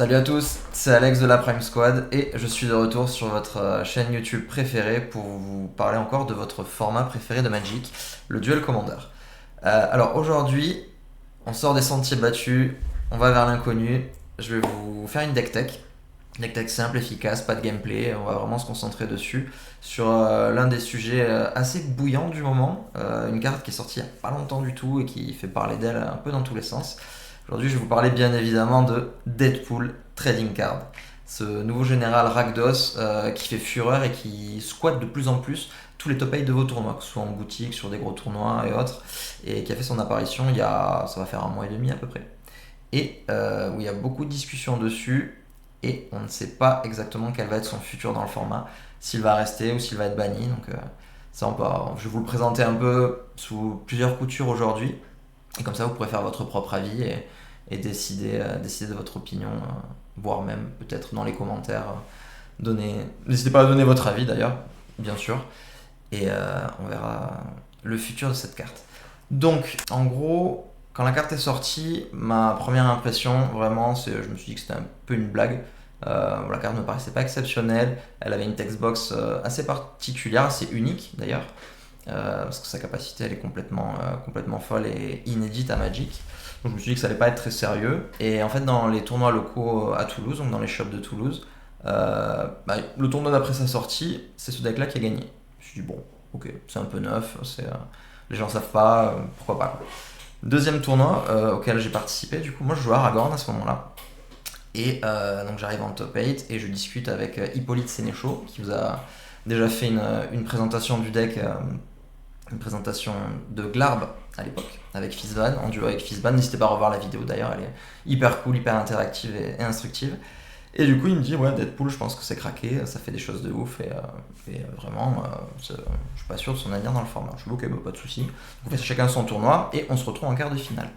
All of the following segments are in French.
Salut à tous, c'est Alex de la Prime Squad et je suis de retour sur votre chaîne YouTube préférée pour vous parler encore de votre format préféré de Magic, le Duel Commander. Alors aujourd'hui, on sort des sentiers battus, on va vers l'inconnu, je vais vous faire une deck tech simple, efficace, pas de gameplay, on va vraiment se concentrer dessus, sur l'un des sujets assez bouillants du moment, une carte qui est sortie il n'y a pas longtemps du tout et qui fait parler d'elle un peu dans tous les sens. Aujourd'hui, je vais vous parler bien évidemment de Deadpool Trading Card. Ce nouveau général Rakdos qui fait fureur et qui squatte de plus en plus tous les top 8 de vos tournois, que ce soit en boutique, sur des gros tournois et autres, et qui a fait son apparition il y a, ça va faire un mois et demi à peu près. Et où il y a beaucoup de discussions dessus, et on ne sait pas exactement quel va être son futur dans le format, s'il va rester ou s'il va être banni. Donc ça, je vais vous le présenter un peu sous plusieurs coutures aujourd'hui, et comme ça vous pourrez faire votre propre avis et décider de votre opinion, voire même peut-être dans les commentaires. N'hésitez pas à donner votre avis d'ailleurs, bien sûr, et on verra le futur de cette carte. Donc, en gros, quand la carte est sortie, ma première impression, vraiment, je me suis dit que c'était un peu une blague. La carte ne me paraissait pas exceptionnelle. Elle avait une textbox assez particulière, assez unique d'ailleurs, parce que sa capacité elle est complètement folle et inédite à Magic. Donc je me suis dit que ça allait pas être très sérieux. Et en fait, dans les tournois locaux à Toulouse, donc dans les shops de Toulouse, le tournoi d'après sa sortie, c'est ce deck-là qui a gagné. Je me suis dit, bon, ok, c'est un peu neuf, les gens savent pas, pourquoi pas. Deuxième tournoi auquel j'ai participé, du coup, moi je jouais à Aragorn à ce moment-là. Et donc j'arrive en top 8 et je discute avec Hippolyte Sénéchaud, qui vous a déjà fait une présentation du deck, une présentation de Glarb à l'époque, avec Fizzvan, en duo avec Fizzvan. N'hésitez pas à revoir la vidéo d'ailleurs, elle est hyper cool, hyper interactive et instructive. Et du coup, il me dit, ouais, Deadpool, je pense que c'est craqué, ça fait des choses de ouf, et vraiment, je suis pas sûr de son avenir dans le format. Je dis, ok, bah, pas de soucis. On fait chacun son tournoi, et on se retrouve en quart de finale.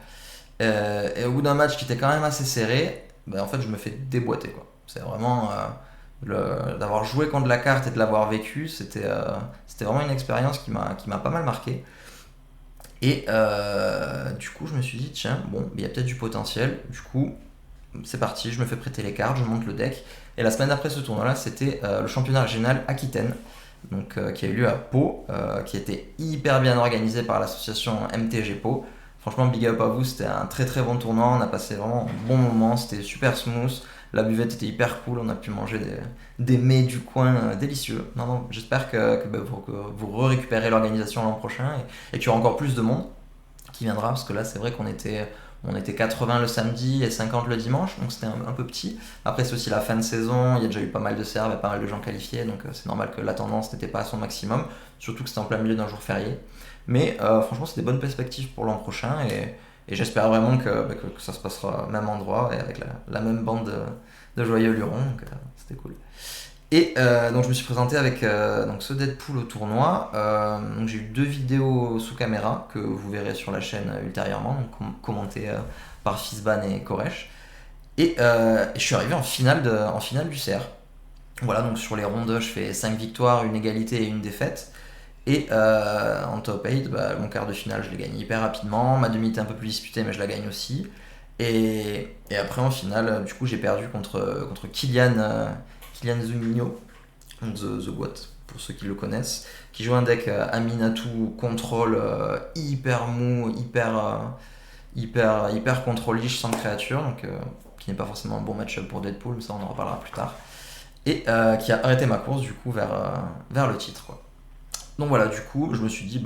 Et au bout d'un match qui était quand même assez serré, en fait, je me fais déboîter, quoi. C'est vraiment, d'avoir joué contre la carte et de l'avoir vécu, c'était vraiment une expérience qui m'a pas mal marqué. Et du coup, je me suis dit, tiens, bon, il y a peut-être du potentiel. Du coup, c'est parti, je me fais prêter les cartes, je monte le deck. Et la semaine d'après ce tournoi-là, c'était le championnat régional Aquitaine, donc, qui a eu lieu à Pau, qui était hyper bien organisé par l'association MTG Pau. Franchement, big up à vous, c'était un très très bon tournoi, on a passé vraiment un bon moment, c'était super smooth, la buvette était hyper cool, on a pu manger des mets du coin délicieux. Non, non, j'espère que vous récupérez l'organisation l'an prochain et qu'il y aura encore plus de monde qui viendra, parce que là c'est vrai on était 80 le samedi et 50 le dimanche, donc c'était un peu petit. Après, c'est aussi la fin de saison, il y a déjà eu pas mal de serves et pas mal de gens qualifiés, donc c'est normal que la tendance n'était pas à son maximum, surtout que c'était en plein milieu d'un jour férié. Mais franchement, c'est des bonnes perspectives pour l'an prochain et j'espère vraiment que ça se passera au même endroit et avec la même bande de joyeux lurons, donc c'était cool. Et donc je me suis présenté avec donc ce Deadpool au tournoi. Donc j'ai eu 2 vidéos sous caméra que vous verrez sur la chaîne ultérieurement, donc commentées par Fizban et Koresh. Et je suis arrivé en finale du CR. Voilà, donc sur les rondes, je fais 5 victoires, une égalité et une défaite. Et en top 8, mon quart de finale, je l'ai gagné hyper rapidement. Ma demi était un peu plus disputée, mais je la gagne aussi. Et après, en finale, du coup, j'ai perdu contre Kylian Zunino, The Goat, pour ceux qui le connaissent, qui joue un deck Aminatou contrôle hyper mou, hyper contrôliche sans créature, donc qui n'est pas forcément un bon match-up pour Deadpool, mais ça on en reparlera plus tard. Et qui a arrêté ma course du coup vers le titre, quoi. Donc voilà, du coup, je me suis dit,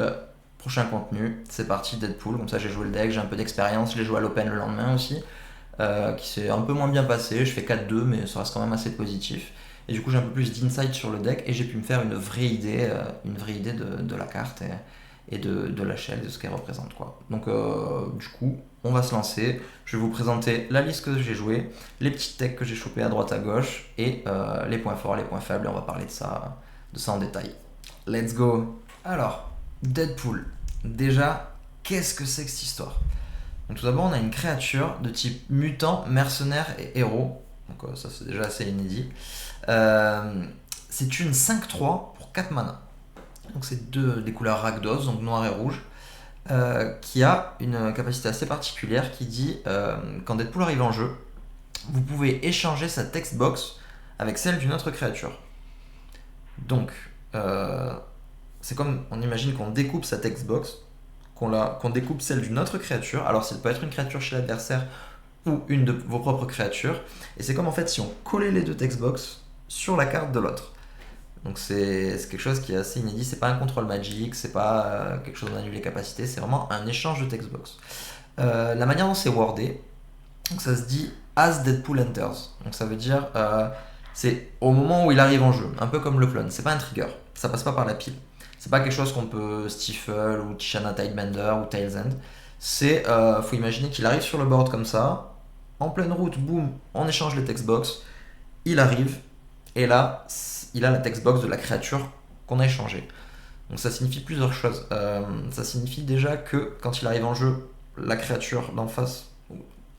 prochain contenu, c'est parti, Deadpool. Comme ça, j'ai joué le deck, j'ai un peu d'expérience. Je l'ai joué à l'Open le lendemain aussi, qui s'est un peu moins bien passé. Je fais 4-2, mais ça reste quand même assez positif. Et du coup, j'ai un peu plus d'insight sur le deck et j'ai pu me faire une vraie idée de la carte et de la shell, de ce qu'elle représente, quoi. Donc, du coup, on va se lancer. Je vais vous présenter la liste que j'ai jouée, les petites decks que j'ai chopées à droite à gauche et les points forts, les points faibles. Et on va parler de ça en détail. Let's go. Alors, Deadpool. Déjà, qu'est-ce que c'est que cette histoire? Donc, tout d'abord, on a une créature de type mutant, mercenaire et héros. Donc ça, c'est déjà assez inédit. C'est une 5-3 pour 4 mana. Donc c'est des couleurs Rakdos, donc noir et rouge, qui a une capacité assez particulière qui dit quand Deadpool arrive en jeu, vous pouvez échanger sa textbox avec celle d'une autre créature. Donc, c'est comme, on imagine qu'on découpe sa textbox, qu'on découpe celle d'une autre créature. Alors, ça peut être une créature chez l'adversaire ou une de vos propres créatures. Et c'est comme en fait si on collait les deux textbox sur la carte de l'autre. Donc c'est quelque chose qui est assez inédit. C'est pas un contrôle magique, c'est pas quelque chose d'annuler les capacités, c'est vraiment un échange de textbox. La manière dont c'est wordé, donc ça se dit as Deadpool enters. Donc ça veut dire c'est au moment où il arrive en jeu, un peu comme le clone. C'est pas un trigger, ça passe pas par la pile. C'est pas quelque chose qu'on peut Stifle ou Tishana Tidebender ou Tails End. C'est faut imaginer qu'il arrive sur le board comme ça, en pleine route, boum, on échange les textbox, il arrive et là il a la textbox de la créature qu'on a échangée. Donc ça signifie plusieurs choses. Ça signifie déjà que quand il arrive en jeu, la créature d'en face,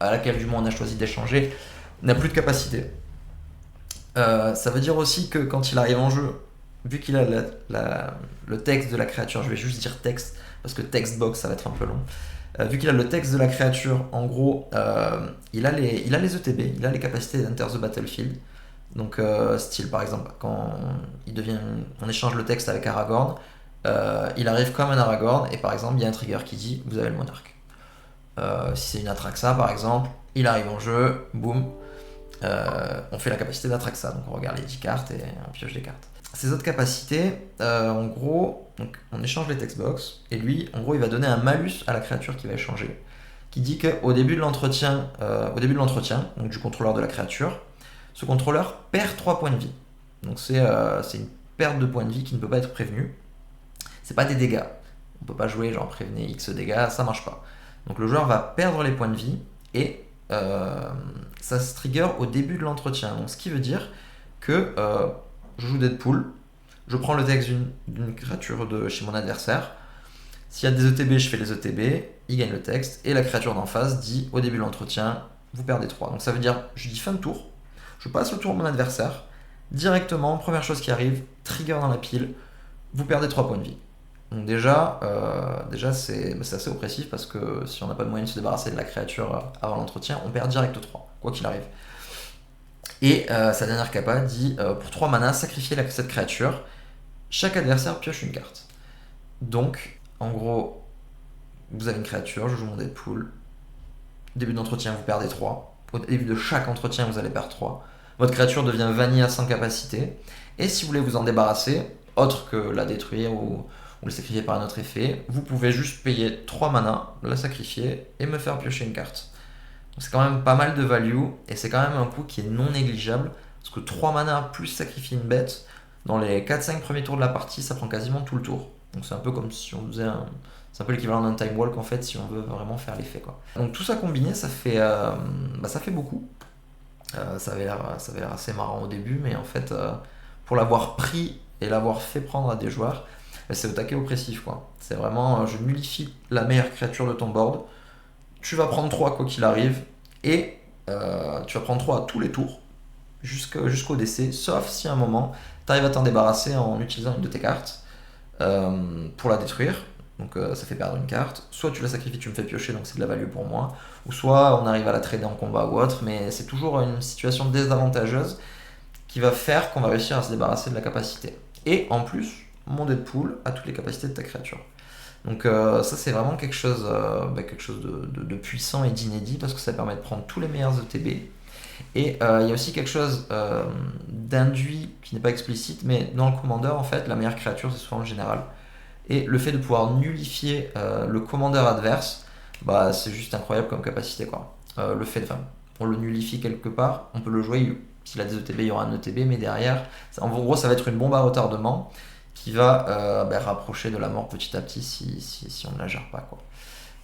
à laquelle du moins on a choisi d'échanger, n'a plus de capacité. Ça veut dire aussi que quand il arrive en jeu, vu qu'il a le texte de la créature, je vais juste dire texte, parce que textbox ça va être un peu long. Vu qu'il a le texte de la créature, en gros, il a les ETB, il a les capacités d'Enter the Battlefield. Donc, style par exemple, quand on échange le texte avec Aragorn, il arrive comme un Aragorn, et par exemple, il y a un trigger qui dit vous avez le monarque. Si c'est une Atraxa par exemple, il arrive en jeu, boum, on fait la capacité d'Atraxa. Donc, on regarde les 10 cartes et on pioche des cartes. Ces autres capacités, en gros, donc on échange les textbox, et lui, en gros, il va donner un malus à la créature qu'il va échanger, qui dit qu'au début de l'entretien, donc du contrôleur de la créature, ce contrôleur perd 3 points de vie. Donc c'est une perte de points de vie qui ne peut pas être prévenue. C'est pas des dégâts. On peut pas jouer genre prévenez X dégâts, ça marche pas. Donc le joueur va perdre les points de vie et ça se trigger au début de l'entretien. Donc ce qui veut dire que je joue Deadpool, je prends le texte d'une créature de chez mon adversaire. S'il y a des ETB, je fais les ETB, il gagne le texte, et la créature d'en face dit au début de l'entretien, vous perdez 3. Donc ça veut dire, je dis fin de tour, je passe le tour à mon adversaire, directement, première chose qui arrive, trigger dans la pile, vous perdez 3 points de vie. Donc déjà c'est assez oppressif parce que si on n'a pas de moyen de se débarrasser de la créature avant l'entretien, on perd direct 3, quoi qu'il arrive. Et sa dernière capa dit pour 3 mana, sacrifiez cette créature, chaque adversaire pioche une carte. Donc, en gros, vous avez une créature, je joue mon Deadpool, début d'entretien vous perdez 3, au début de chaque entretien vous allez perdre 3, votre créature devient vanilla sans capacité, et si vous voulez vous en débarrasser, autre que la détruire ou le sacrifier par un autre effet, vous pouvez juste payer 3 mana, la sacrifier et me faire piocher une carte. Donc c'est quand même pas mal de value, et c'est quand même un coût qui est non négligeable, parce que 3 mana plus sacrifier une bête, dans les 4-5 premiers tours de la partie, ça prend quasiment tout le tour. Donc c'est un peu comme si on faisait c'est un peu l'équivalent d'un time walk en fait, si on veut vraiment faire l'effet quoi. Donc tout ça combiné, ça fait beaucoup. Ça avait l'air assez marrant au début, mais en fait, pour l'avoir pris et l'avoir fait prendre à des joueurs, c'est au taquet oppressif quoi. C'est vraiment, je nullifie la meilleure créature de ton board, tu vas prendre 3 quoi qu'il arrive, et tu vas prendre 3 à tous les tours, jusqu'au décès, sauf si à un moment, tu arrives à t'en débarrasser en utilisant une de tes cartes pour la détruire. Donc ça fait perdre une carte. Soit tu la sacrifies, tu me fais piocher, donc c'est de la value pour moi. Ou soit on arrive à la trader en combat ou autre, mais c'est toujours une situation désavantageuse qui va faire qu'on va réussir à se débarrasser de la capacité. Et en plus, mon Deadpool a toutes les capacités de ta créature. Donc ça c'est vraiment quelque chose de puissant et d'inédit parce que ça permet de prendre tous les meilleurs ETB. Et il y a aussi quelque chose d'induit qui n'est pas explicite, mais dans le commandeur en fait la meilleure créature c'est souvent le général. Et le fait de pouvoir nullifier le commandeur adverse, c'est juste incroyable comme capacité quoi. On le nullifie quelque part, on peut le jouer, s'il a des ETB il y aura un ETB, mais derrière, en gros ça va être une bombe à retardement qui va rapprocher de la mort petit à petit si on ne la gère pas quoi.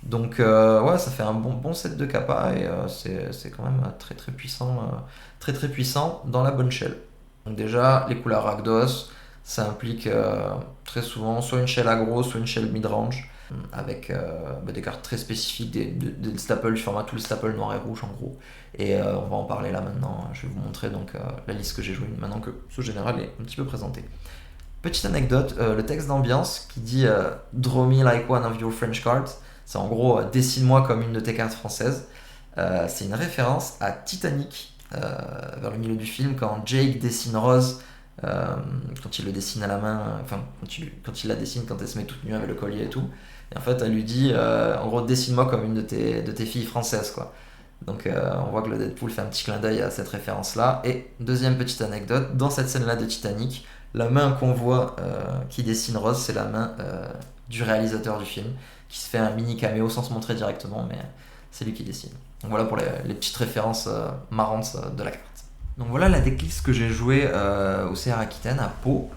Donc ouais, ça fait un bon set de capa et c'est quand même très très puissant dans la bonne shell. Donc déjà les couleurs Rakdos, ça implique très souvent soit une shell aggro, soit une shell mid-range avec des cartes très spécifiques, des staples du format tout le staple noir et rouge en gros. Et on va en parler là maintenant, je vais vous montrer donc la liste que j'ai jouée maintenant que ce général est un petit peu présenté. Petite anecdote, le texte d'ambiance qui dit Draw me like one of your French cards, c'est en gros dessine-moi comme une de tes cartes françaises. C'est une référence à Titanic, vers le milieu du film, quand Jake dessine Rose, quand il le dessine à la main, enfin quand il la dessine, quand elle se met toute nue avec le collier et tout. Et en fait, elle lui dit, en gros, dessine-moi comme une de tes filles françaises, quoi. Donc on voit que le Deadpool fait un petit clin d'œil à cette référence-là. Et deuxième petite anecdote, dans cette scène-là de Titanic, la main qu'on voit qui dessine Rose, c'est la main du réalisateur du film, qui se fait un mini caméo sans se montrer directement, mais c'est lui qui dessine. Donc voilà pour les petites références marrantes de la carte. Donc voilà la decklist que j'ai jouée au CR Aquitaine à Pau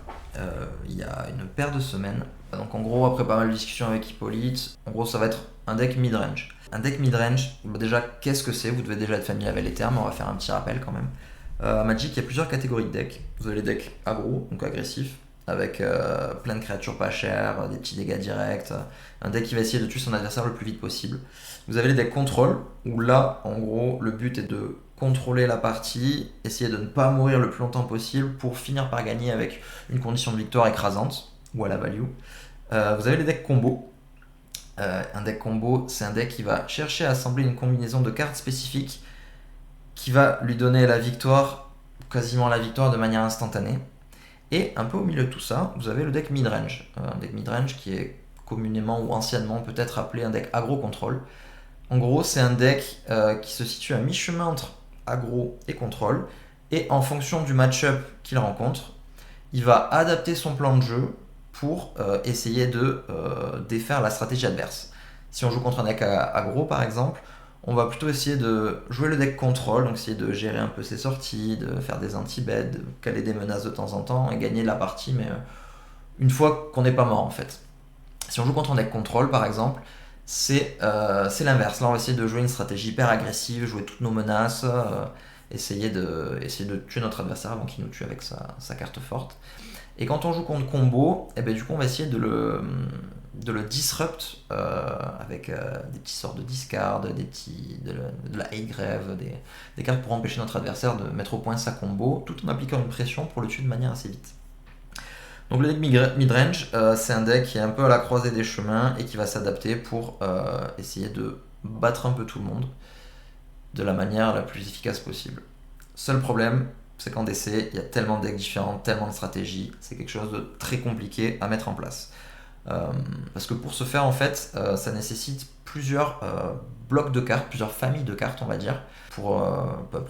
il y a une paire de semaines. Donc en gros, après pas mal de discussions avec Hippolyte, en gros ça va être un deck mid-range. Un deck mid-range, bah déjà qu'est-ce que c'est? Vous devez déjà être familier avec les termes, on va faire un petit rappel quand même. À Magic, il y a plusieurs catégories de decks. Vous avez les decks aggro, donc agressifs, avec plein de créatures pas chères, des petits dégâts directs, un deck qui va essayer de tuer son adversaire le plus vite possible. Vous avez les decks contrôle, où là, en gros, le but est de contrôler la partie, essayer de ne pas mourir le plus longtemps possible pour finir par gagner avec une condition de victoire écrasante, ou à la value. Vous avez les decks combo. Un deck combo, c'est un deck qui va chercher à assembler une combinaison de cartes spécifiques qui va lui donner la victoire, quasiment la victoire de manière instantanée. Et un peu au milieu de tout ça, vous avez le deck midrange. Un deck midrange qui est communément ou anciennement peut-être appelé un deck aggro-control. En gros, c'est un deck qui se situe à mi-chemin entre aggro et contrôle. Et en fonction du match-up qu'il rencontre, il va adapter son plan de jeu pour essayer de défaire la stratégie adverse. Si on joue contre un deck aggro par exemple, on va plutôt essayer de jouer le deck contrôle, donc essayer de gérer un peu ses sorties, de faire des anti-beds, de caler des menaces de temps en temps et gagner la partie, mais une fois qu'on n'est pas mort en fait. Si on joue contre un deck contrôle par exemple, c'est l'inverse. Là on va essayer de jouer une stratégie hyper agressive, jouer toutes nos menaces, essayer de tuer notre adversaire avant qu'il nous tue avec sa carte forte. Et quand on joue contre combo, et ben du coup on va essayer de le disrupt avec des petits sorts de discard, de la hate grave, des cartes pour empêcher notre adversaire de mettre au point sa combo, tout en appliquant une pression pour le tuer de manière assez vite. Donc le deck midrange, c'est un deck qui est un peu à la croisée des chemins et qui va s'adapter pour essayer de battre un peu tout le monde de la manière la plus efficace possible. Seul problème, c'est qu'en DC, il y a tellement de decks différents, tellement de stratégies, c'est quelque chose de très compliqué à mettre en place. Parce que pour ce faire, en fait, ça nécessite plusieurs blocs de cartes, plusieurs familles de cartes, on va dire, pour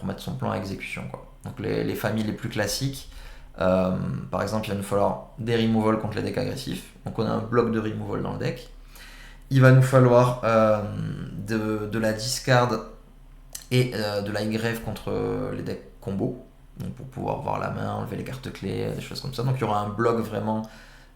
mettre son plan à exécution, quoi. Donc les familles les plus classiques, par exemple, il va nous falloir des removals contre les decks agressifs. Donc on a un bloc de removal dans le deck. Il va nous falloir de la discard et de la grave contre les decks combo. Donc pour pouvoir voir la main, enlever les cartes clés, des choses comme ça. Donc il y aura un bloc vraiment,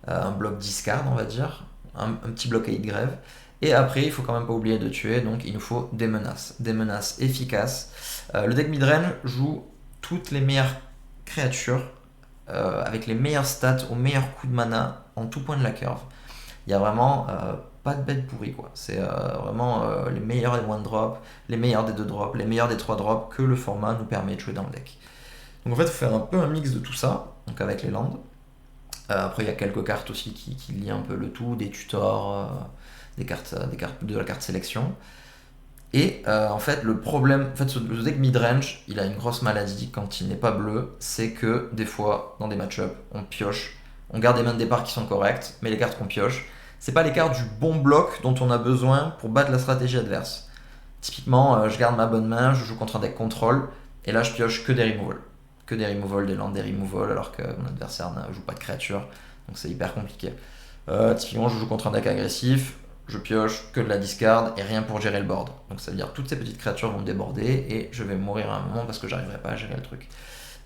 un bloc discard on va dire, un petit bloc à hit grave. Et après il faut quand même pas oublier de tuer, donc il nous faut des menaces efficaces. Le deck midrange joue toutes les meilleures créatures avec les meilleures stats au meilleur coup de mana en tout point de la curve. Il y a vraiment pas de bête pourrie quoi. C'est vraiment les meilleurs des 1 drop, les meilleurs des 2 drops, les meilleurs des 3 drops que le format nous permet de jouer dans le deck. Donc en fait, il faut faire un peu un mix de tout ça, donc avec les landes. Après, il y a quelques cartes aussi qui lient un peu le tout, des tutors, des cartes de la carte sélection. Et en fait, le problème, en fait, le deck midrange, il a une grosse maladie quand il n'est pas bleu, c'est que des fois, dans des match-up, on pioche, on garde des mains de départ qui sont correctes, mais les cartes qu'on pioche, c'est pas les cartes du bon bloc dont on a besoin pour battre la stratégie adverse. Typiquement, je garde ma bonne main, je joue contre un deck contrôle, et là je pioche que des removals. Que des removals, des landes, des removals, alors que mon adversaire ne joue pas de créature, donc c'est hyper compliqué. Typiquement, je joue contre un deck agressif, je pioche que de la discard et rien pour gérer le board. Donc ça veut dire que toutes ces petites créatures vont déborder et je vais mourir à un moment parce que j'arriverai pas à gérer le truc.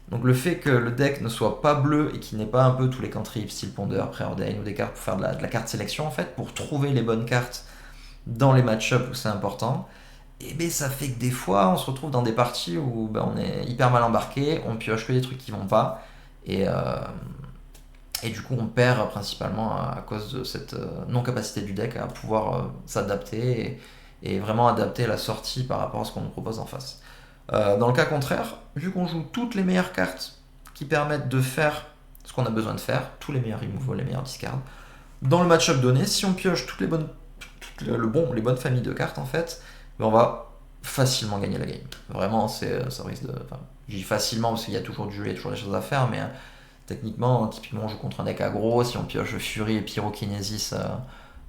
Donc le fait que le deck ne soit pas bleu et qu'il n'ait pas un peu tous les cantrips, style Ponder, Preordain ou des cartes pour faire de la carte sélection en fait, pour trouver les bonnes cartes dans les match-ups où c'est important, et ben ça fait que des fois on se retrouve dans des parties où on est hyper mal embarqué, on pioche que des trucs qui vont pas, et du coup on perd principalement à cause de cette non-capacité du deck à pouvoir s'adapter et vraiment adapter la sortie par rapport à ce qu'on nous propose en face. Dans le cas contraire, vu qu'on joue toutes les meilleures cartes qui permettent de faire ce qu'on a besoin de faire, tous les meilleurs removals, les meilleurs discards, dans le match-up donné, si on pioche les bonnes familles de cartes en fait, on va facilement gagner la game. Vraiment, ça risque de... Enfin, je dis facilement parce qu'il y a toujours du jeu, il y a toujours des choses à faire, mais techniquement, typiquement, on joue contre un deck aggro, si on pioche Fury et Pyrokinesis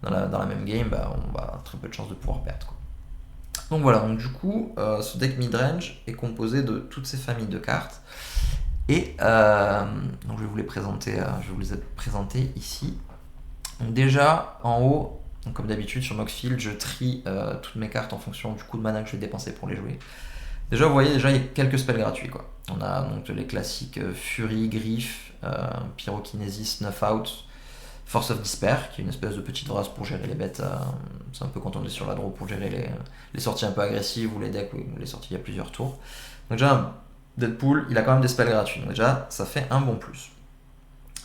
dans la même game, on va très peu de chances de pouvoir perdre, quoi. Donc voilà, donc du coup, ce deck midrange est composé de toutes ces familles de cartes. Et donc je vais vous les présenter, ici. Donc déjà, en haut, donc comme d'habitude sur Moxfield, je trie toutes mes cartes en fonction du coût de mana que je vais dépenser pour les jouer. Déjà, vous voyez, il y a quelques spells gratuits, quoi. On a donc les classiques Fury, Griff, Pyrokinesis, Snuff Out, Force of Despair, qui est une espèce de petite race pour gérer les bêtes. C'est un peu quand on est sur la draw pour gérer les sorties un peu agressives ou les decks où les sorties il y a plusieurs tours. Donc déjà, Deadpool, il a quand même des spells gratuits. Donc déjà, ça fait un bon plus.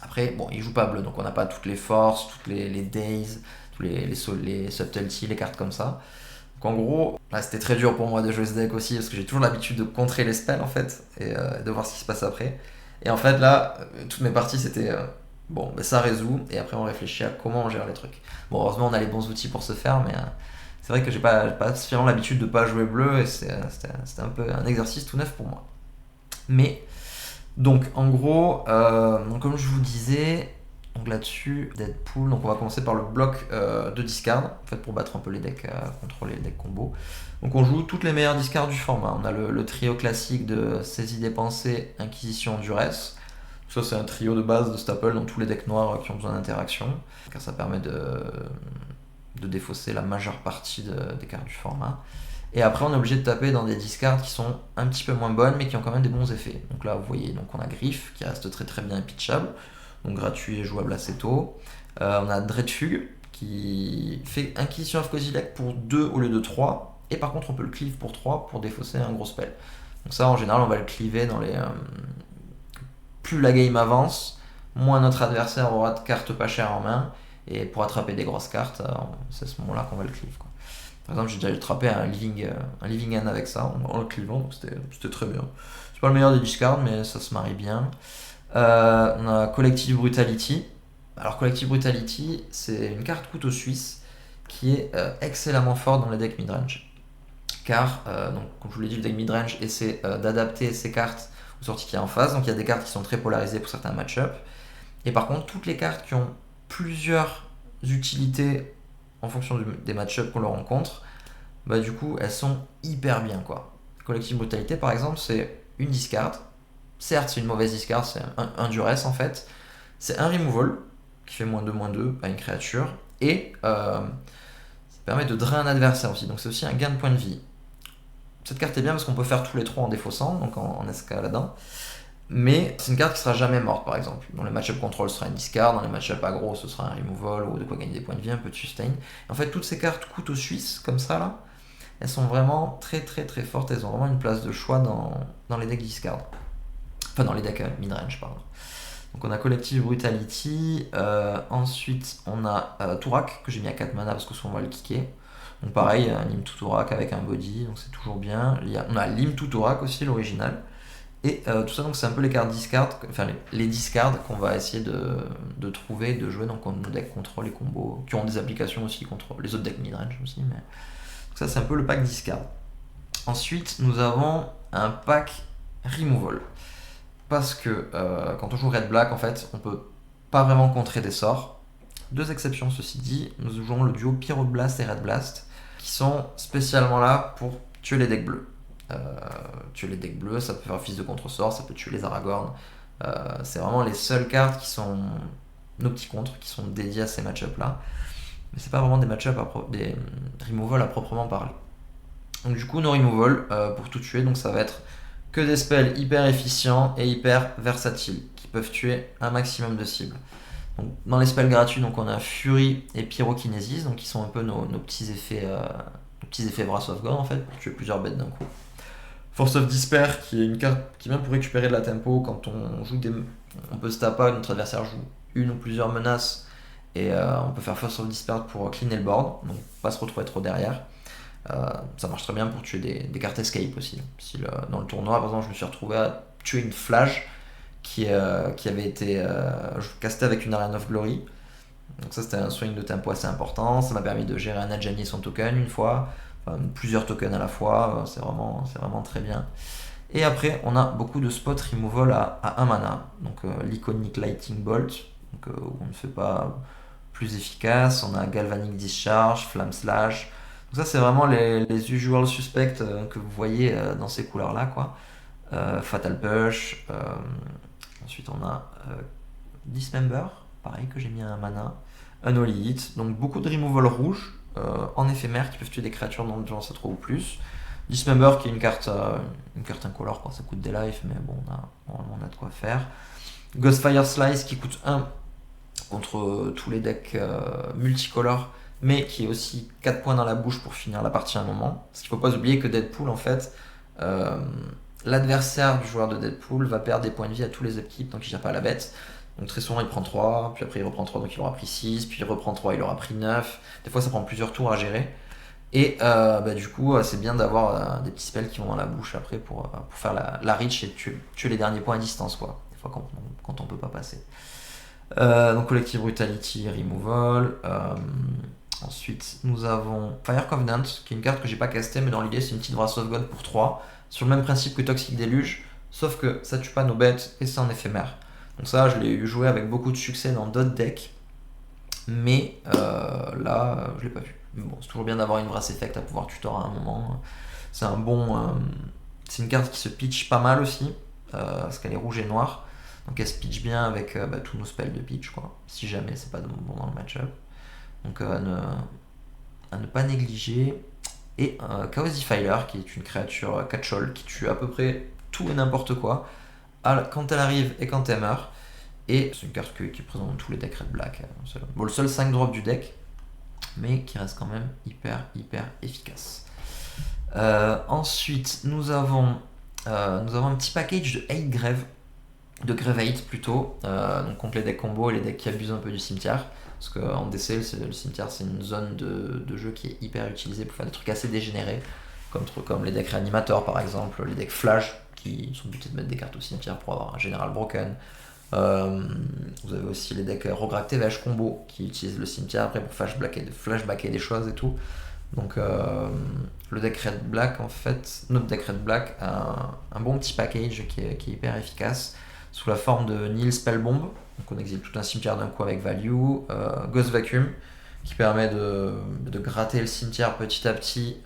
Après, bon, il joue pas bleu, donc on n'a pas toutes les forces, toutes les days, tous les subtleties, les cartes comme ça. Donc en gros, là, c'était très dur pour moi de jouer ce deck aussi, parce que j'ai toujours l'habitude de contrer les spells en fait, et de voir ce qui se passe après. Et en fait là, toutes mes parties c'était bon, ça résout, et après on réfléchit à comment on gère les trucs. Bon, heureusement on a les bons outils pour se faire, mais c'est vrai que j'ai pas suffisamment l'habitude de pas jouer bleu, et c'était un peu un exercice tout neuf pour moi. Mais donc en gros, donc, comme je vous disais, donc là-dessus, Deadpool, donc on va commencer par le bloc de discard, en fait pour battre un peu les decks, contrôler les decks combo. Donc on joue toutes les meilleures discards du format. On a le trio classique de saisie dépensée, inquisition, duress. Ça c'est un trio de base de staple dans tous les decks noirs qui ont besoin d'interaction, car ça permet de défausser la majeure partie des cartes du format. Et après, on est obligé de taper dans des discards qui sont un petit peu moins bonnes, mais qui ont quand même des bons effets. Donc là, vous voyez, donc on a Griff, qui reste très très bien pitchable, donc gratuit et jouable assez tôt. On a Dreadfugue, qui fait Inquisition of Kozilek pour 2 au lieu de 3, et par contre, on peut le cleave pour 3 pour défausser un gros spell. Donc ça, en général, on va le cleaver dans les... plus la game avance, moins notre adversaire aura de cartes pas chères en main, et pour attraper des grosses cartes, c'est à ce moment-là qu'on va le cleave, quoi. Par exemple, j'ai déjà attrapé un Living End avec ça, en le cleavant, donc c'était très bien. C'est pas le meilleur des discards, mais ça se marie bien. On a Collective Brutality. Alors, Collective Brutality, c'est une carte couteau suisse qui est excellemment forte dans les decks midrange. Car, donc, comme je vous l'ai dit, le deck midrange essaie d'adapter ses cartes aux sorties qu'il y a en face. Donc, il y a des cartes qui sont très polarisées pour certains match-ups. Et par contre, toutes les cartes qui ont plusieurs utilités en fonction des match-ups qu'on leur rencontre, du coup, elles sont hyper bien, quoi. Collective Brutalité, par exemple, c'est une discard. Certes, c'est une mauvaise discard, c'est un duress en fait. C'est un removal qui fait -2/-2 à une créature. Et ça permet de drain un adversaire aussi. Donc c'est aussi un gain de points de vie. Cette carte est bien parce qu'on peut faire tous les 3 en défaussant, donc en escaladant. Mais c'est une carte qui sera jamais morte, par exemple. Dans les match-up control, ce sera une discard. Dans les match-up aggro, ce sera un removal ou de quoi gagner des points de vie, un peu de sustain. En fait, toutes ces cartes couteau suisse, comme ça, là, elles sont vraiment très très très fortes. Elles ont vraiment une place de choix dans les decks discard. Enfin, dans les decks midrange, pardon. Donc on a Collective Brutality. Ensuite, on a Tourak, que j'ai mis à 4 mana parce que souvent on va le kicker. Donc pareil, un Lim Tourak avec un body, donc c'est toujours bien. On a Lim Tourak aussi, l'original. Et tout ça, donc c'est un peu les cartes discard, enfin les discards qu'on va essayer de trouver, de jouer dans nos decks contre les combos, qui ont des applications aussi contre les autres decks midrange aussi. Mais... Donc ça, c'est un peu le pack discard. Ensuite, nous avons un pack removal. Parce que quand on joue red-black, en fait, on peut pas vraiment contrer des sorts. 2 exceptions, ceci dit. Nous jouons le duo Pyroblast et Red Blast, qui sont spécialement là pour tuer les decks bleus. Tuer les decks bleus, ça peut faire office de contre-sort, ça peut tuer les Aragorn. C'est vraiment les seules cartes qui sont nos petits contres, qui sont dédiés à ces match-ups là. Mais c'est pas vraiment des match-ups, des removal à proprement parler. Donc du coup, nos removal pour tout tuer, donc ça va être que des spells hyper efficients et hyper versatiles, qui peuvent tuer un maximum de cibles. Donc, dans les spells gratuits, donc on a Fury et Pyrokinesis, donc qui sont un peu nos petits effets Wrath of God en fait, pour tuer plusieurs bêtes d'un coup. Force of Despair, qui est une carte qui vient pour récupérer de la tempo quand on joue on peut se taper, notre adversaire joue une ou plusieurs menaces, et on peut faire Force of Despair pour cleaner le board, donc pas se retrouver trop derrière. Ça marche très bien pour tuer des cartes escape aussi. Dans le tournoi, par exemple, je me suis retrouvé à tuer une flash qui avait été castée avec une Arena of Glory. Donc ça, c'était un swing de tempo assez important. Ça m'a permis de gérer un Adjani et son token une fois. enfin, plusieurs tokens à la fois, c'est vraiment très bien. Et après, on a beaucoup de spot removal à 1 mana. Donc l'iconic Lightning Bolt, donc, où on ne fait pas plus efficace. On a Galvanic Discharge, Flamme Slash. Donc ça, c'est vraiment les usual suspects que vous voyez dans ces couleurs-là, quoi. Fatal Push. Ensuite, on a Dismember, pareil, que j'ai mis à 1 mana. Unholy Hit. Donc beaucoup de removal rouge en éphémère qui peuvent tuer des créatures dont genre ça 3 ou plus. Dismember qui est une carte incolore, quoi. Ça coûte des life, mais bon, on a de quoi faire. Ghostfire Slice qui coûte 1 contre tous les decks multicolores, mais qui est aussi 4 points dans la bouche pour finir la partie à un moment. Parce qu'il ne faut pas oublier que Deadpool, en fait, l'adversaire du joueur de Deadpool va perdre des points de vie à tous les upkeeps, donc il gère pas la bête. Donc très souvent il prend 3, puis après il reprend 3, donc il aura pris 6, puis il reprend 3, il aura pris 9. Des fois ça prend plusieurs tours à gérer. Et du coup, c'est bien d'avoir des petits spells qui vont dans la bouche après pour faire la reach et tuer les derniers points à distance, quoi. Des fois quand on peut pas passer. Donc Collective Brutality, Removal. Ensuite, nous avons Fire Covenant, qui est une carte que j'ai pas castée, mais dans l'idée, c'est une petite Wrath of God pour 3, sur le même principe que Toxic Deluge, sauf que ça tue pas nos bêtes et c'est en éphémère. Donc ça, je l'ai eu joué avec beaucoup de succès dans d'autres decks, mais là, je l'ai pas vu. Mais bon, c'est toujours bien d'avoir une Wrath Effect à pouvoir tutor à un moment. C'est un bon. C'est une carte qui se pitch pas mal aussi, parce qu'elle est rouge et noire. Donc elle se pitch bien avec tous nos spells de pitch, quoi. Si jamais c'est pas bon dans le match-up. Donc à ne pas négliger. Et Chaos Defiler, qui est une créature catch-all qui tue à peu près tout et n'importe quoi quand elle arrive et quand elle meurt. Et c'est une carte qui est présente dans tous les decks Red Black. Bon, le seul 5 drop du deck, mais qui reste quand même hyper efficace. Ensuite, nous avons un petit package de 8 Grave, de Grave 8 plutôt, donc contre les decks combo et les decks qui abusent un peu du cimetière. Parce qu'en DC, le cimetière, c'est une zone de jeu qui est hyper utilisée pour faire des trucs assez dégénérés, comme les decks réanimateurs par exemple, les decks flash qui sont butés de mettre des cartes au cimetière pour avoir un général broken. Vous avez aussi les decks Rograk Tevesh combo qui utilisent le cimetière après pour flashbacker des choses et tout. Donc le deck Red Black, en fait, notre deck Red Black a un bon petit package qui est hyper efficace sous la forme de Nihil Spellbomb. Donc on exile tout un cimetière d'un coup avec value. Ghost Vacuum qui permet de gratter le cimetière petit à petit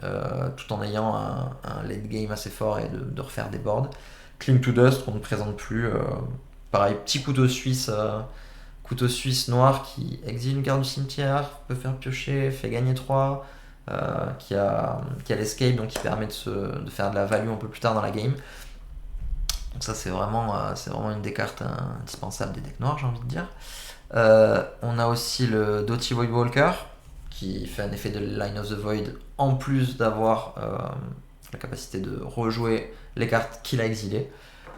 tout en ayant un late game assez fort et de refaire des boards. Cling to Dust qu'on ne présente plus. Pareil, petit couteau suisse noir qui exile une carte du cimetière, peut faire piocher, fait gagner 3, qui a l'escape, donc qui permet de faire de la value un peu plus tard dans la game. Donc ça c'est vraiment une des cartes indispensables des decks noirs, j'ai envie de dire. On a aussi le Doughty Voidwalker qui fait un effet de Line of the Void en plus d'avoir la capacité de rejouer les cartes qu'il a exilées.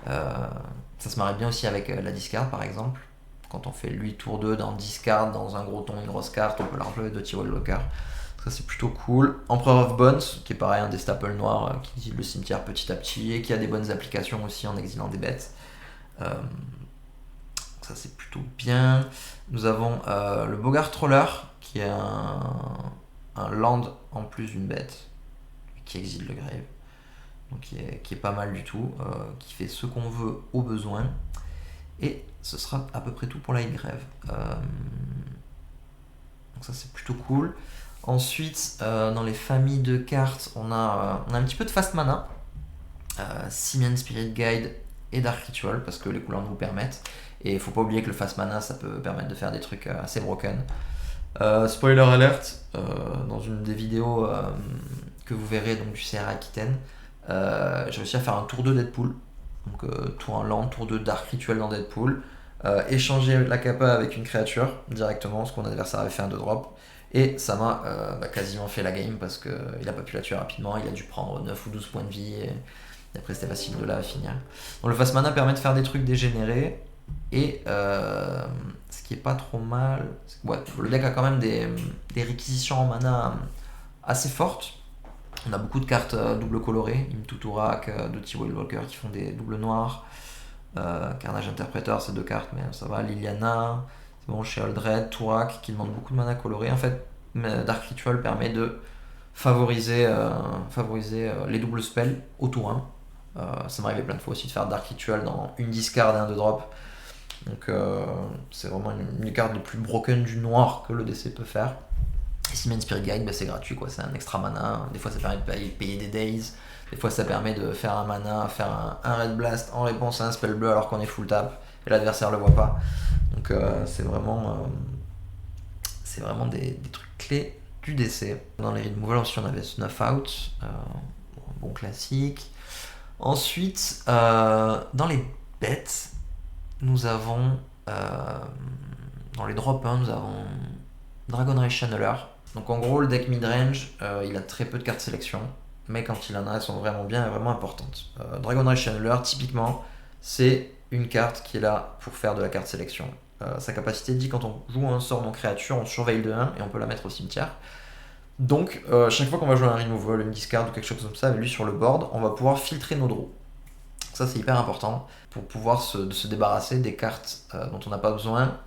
Ça se marie bien aussi avec la discard par exemple. Quand on fait lui tour 2 dans discard, dans un gros ton, une grosse carte, on peut la rejouer Doughty Voidwalker. Ça c'est plutôt cool. Emperor of Bones, qui est pareil, un des staples noirs qui exile le cimetière petit à petit et qui a des bonnes applications aussi en exilant des bêtes. Ça c'est plutôt bien. Nous avons le Bogart Troller, qui est un land en plus d'une bête, qui exile le grave. Donc qui est pas mal du tout, qui fait ce qu'on veut au besoin. Et ce sera à peu près tout pour la hit grave. Donc ça c'est plutôt cool. Ensuite, dans les familles de cartes, on a un petit peu de fast mana, Simian Spirit Guide et Dark Ritual, parce que les couleurs nous permettent. Et il faut pas oublier que le fast mana, ça peut permettre de faire des trucs assez broken. Spoiler alert, dans une des vidéos que vous verrez donc, du CR Aquitaine, j'ai réussi à faire un tour 2 Deadpool. Donc tour 1 land, tour 2 Dark Ritual dans Deadpool. Échanger la capa avec une créature directement, parce que mon adversaire avait fait un 2 drop. Et ça m'a quasiment fait la game parce qu'il a pas pu la tuer rapidement, il a dû prendre 9 ou 12 points de vie et après c'était facile de la finir. Donc le fast mana permet de faire des trucs dégénérés et ce qui est pas trop mal, ouais, le deck a quand même des réquisitions en mana assez fortes. On a beaucoup de cartes double colorées, Imtuturak, Doughty Voidwalker qui font des doubles noirs, Carnage Interpreter c'est 2 cartes mais ça va, Liliana. Bon, chez Aldred, Turak qui demande beaucoup de mana coloré. En fait, Dark Ritual permet de favoriser les doubles spells au tour 1. Ça m'arrivait plein de fois aussi de faire Dark Ritual dans une discard et un de drop. Donc c'est vraiment une carte les plus broken du noir que le DC peut faire. Et si Main Spirit Guide, c'est gratuit, quoi. C'est un extra mana. Des fois ça permet de payer des days. Des fois ça permet de faire un mana, faire un Red Blast en réponse à un spell bleu alors qu'on est full tap et l'adversaire le voit pas. Donc c'est vraiment des trucs clés du DC. Dans les removals aussi on avait Snuff Out, bon classique. Ensuite dans les bêtes nous avons dans les drop 1 nous avons Dragon Ray Channeler. Donc en gros le deck midrange il a très peu de cartes sélection, mais quand il en a elles sont vraiment bien et vraiment importantes. Dragon Ray Channeler typiquement c'est une carte qui est là pour faire de la carte sélection. Sa capacité dit quand on joue un sort non créature on surveille de 1 et on peut la mettre au cimetière. Donc chaque fois qu'on va jouer un removal, une discard ou quelque chose comme ça avec lui sur le board, on va pouvoir filtrer nos draws. Ça c'est hyper important pour pouvoir se débarrasser des cartes dont on n'a pas besoin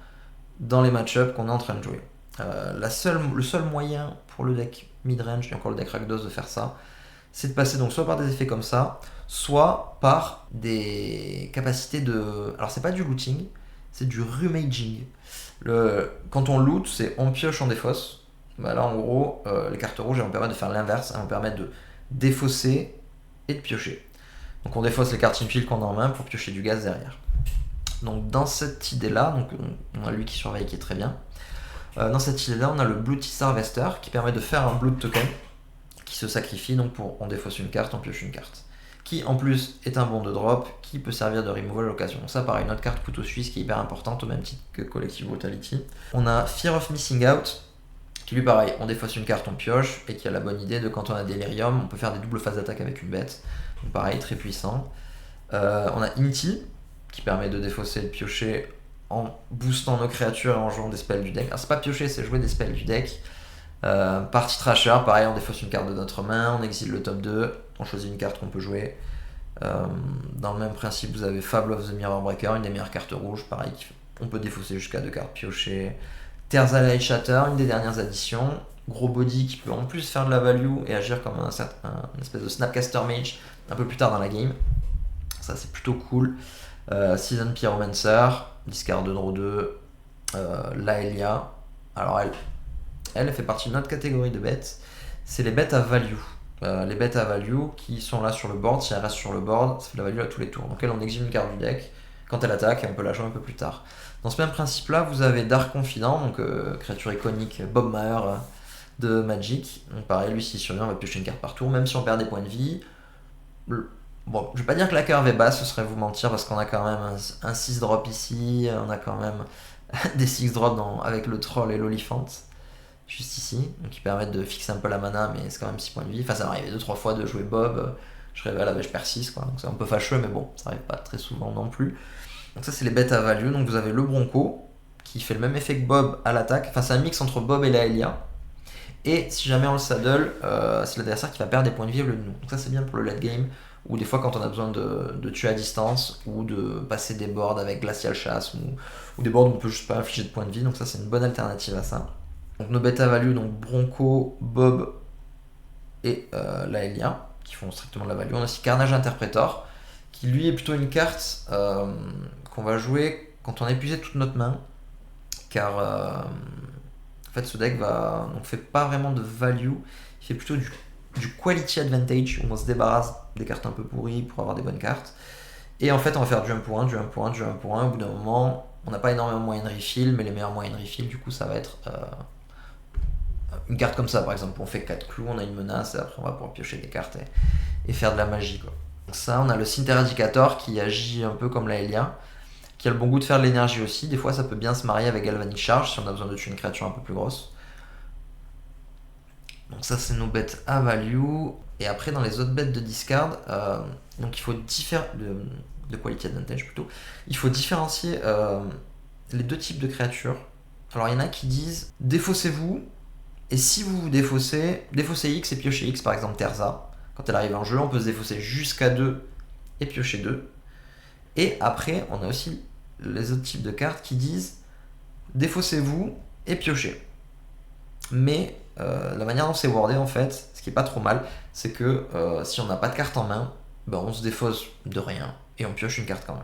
dans les match-ups qu'on est en train de jouer. Le seul moyen pour le deck midrange et encore le deck Rakdos de faire ça, c'est de passer donc soit par des effets comme ça, soit par des capacités de... Alors c'est pas du looting, c'est du rumaging. Quand on loot, c'est on pioche, on défausse. Là en gros, les cartes rouges elles vont permettre de faire l'inverse, elles vont permettre de défausser et de piocher. Donc on défausse les cartes infield qu'on a en main pour piocher du gaz derrière. Donc dans cette idée-là, donc on a lui qui surveille qui est très bien. Dans cette idée-là, on a le Blue Teeth Harvester qui permet de faire un Blood Token qui se sacrifie donc pour on défausse une carte, on pioche une carte. Qui en plus est un bon de drop qui peut servir de removal à l'occasion. Donc ça pareil, une autre carte couteau suisse qui est hyper importante au même titre que Collective Brutality. On a Fear of Missing Out qui lui pareil, on défausse une carte, on pioche et qui a la bonne idée de quand on a Delirium, on peut faire des doubles phases d'attaque avec une bête. Donc pareil, très puissant. On a Inti qui permet de défausser et de piocher en boostant nos créatures et en jouant des spells du deck. Alors c'est pas piocher, c'est jouer des spells du deck. Party Trasher, pareil, on défausse une carte de notre main, on exile le top 2, on choisit une carte qu'on peut jouer. Dans le même principe, vous avez Fable of the Mirror Breaker, une des meilleures cartes rouges, pareil, on peut défausser jusqu'à 2 cartes piochées. Terzal Light Shatter, une des dernières additions. Gros body qui peut en plus faire de la value et agir comme une espèce de Snapcaster Mage un peu plus tard dans la game. Ça c'est plutôt cool. Season Pyromancer, discard de draw 2, Laelia. Alors elle fait partie d'une autre catégorie de bêtes, c'est les bêtes à value. Les bêtes à value qui sont là sur le board, si elles restent sur le board, ça fait de la value à tous les tours. Donc elle, on exile une carte du deck quand elle attaque et on peut la jouer un peu plus tard. Dans ce même principe là, vous avez Dark Confident, donc créature iconique Bob Maher de Magic. Donc pareil, lui s'il survient, on va piocher une carte par tour, même si on perd des points de vie. Bon, je vais pas dire que la curve est basse, ce serait vous mentir parce qu'on a quand même un 6 drop ici, on a quand même des 6 drop avec le troll et l'olifant juste ici, donc qui permettent de fixer un peu la mana, mais c'est quand même 6 points de vie. Enfin, ça m'est arrivé 2-3 fois de jouer Bob, je révèle, je perds 6, quoi. Donc c'est un peu fâcheux, mais bon, ça arrive pas très souvent non plus. Donc ça, c'est les bêtes à value. Donc vous avez le Bronco, qui fait le même effet que Bob à l'attaque. Enfin, c'est un mix entre Bob et Laelia. Et si jamais on le saddle, c'est l'adversaire qui va perdre des points de vie au lieu de nous. Donc ça, c'est bien pour le late game, ou des fois quand on a besoin de tuer à distance, ou de passer des boards avec Glacial Chasse, ou des boards où on peut juste pas infliger de points de vie. Donc ça, c'est une bonne alternative à ça. Donc nos bêta value, donc Bronco, Bob et Laelia, qui font strictement de la value. On a aussi Carnage Interpretor, qui lui est plutôt une carte qu'on va jouer quand on a épuisé toute notre main, car en fait ce deck donc fait pas vraiment de value, il fait plutôt du quality advantage, où on se débarrasse des cartes un peu pourries pour avoir des bonnes cartes. Et en fait on va faire du 1 pour 1, du 1 pour 1, du 1 pour 1, au bout d'un moment on n'a pas énormément de moyens de refill, mais les meilleurs moyens de refill du coup ça va être une carte comme ça par exemple, on fait 4 clous, on a une menace et après on va pouvoir piocher des cartes et faire de la magie, quoi. Donc ça, on a le Sinteradicator qui agit un peu comme la Elia, qui a le bon goût de faire de l'énergie aussi. Des fois ça peut bien se marier avec Galvanic Charge si on a besoin de tuer une créature un peu plus grosse. Donc ça c'est nos bêtes à value. Et après dans les autres bêtes de discard, donc il faut de quality advantage plutôt, il faut différencier les deux types de créatures. Alors il y en a qui disent défaussez-vous, et si vous vous défaussez X et piochez X, par exemple Terza. Quand elle arrive en jeu, on peut se défausser jusqu'à 2 et piocher 2. Et après, on a aussi les autres types de cartes qui disent défaussez-vous et piochez. Mais la manière dont c'est wordé en fait, ce qui est pas trop mal, c'est que si on n'a pas de carte en main, ben, on se défausse de rien et on pioche une carte quand même.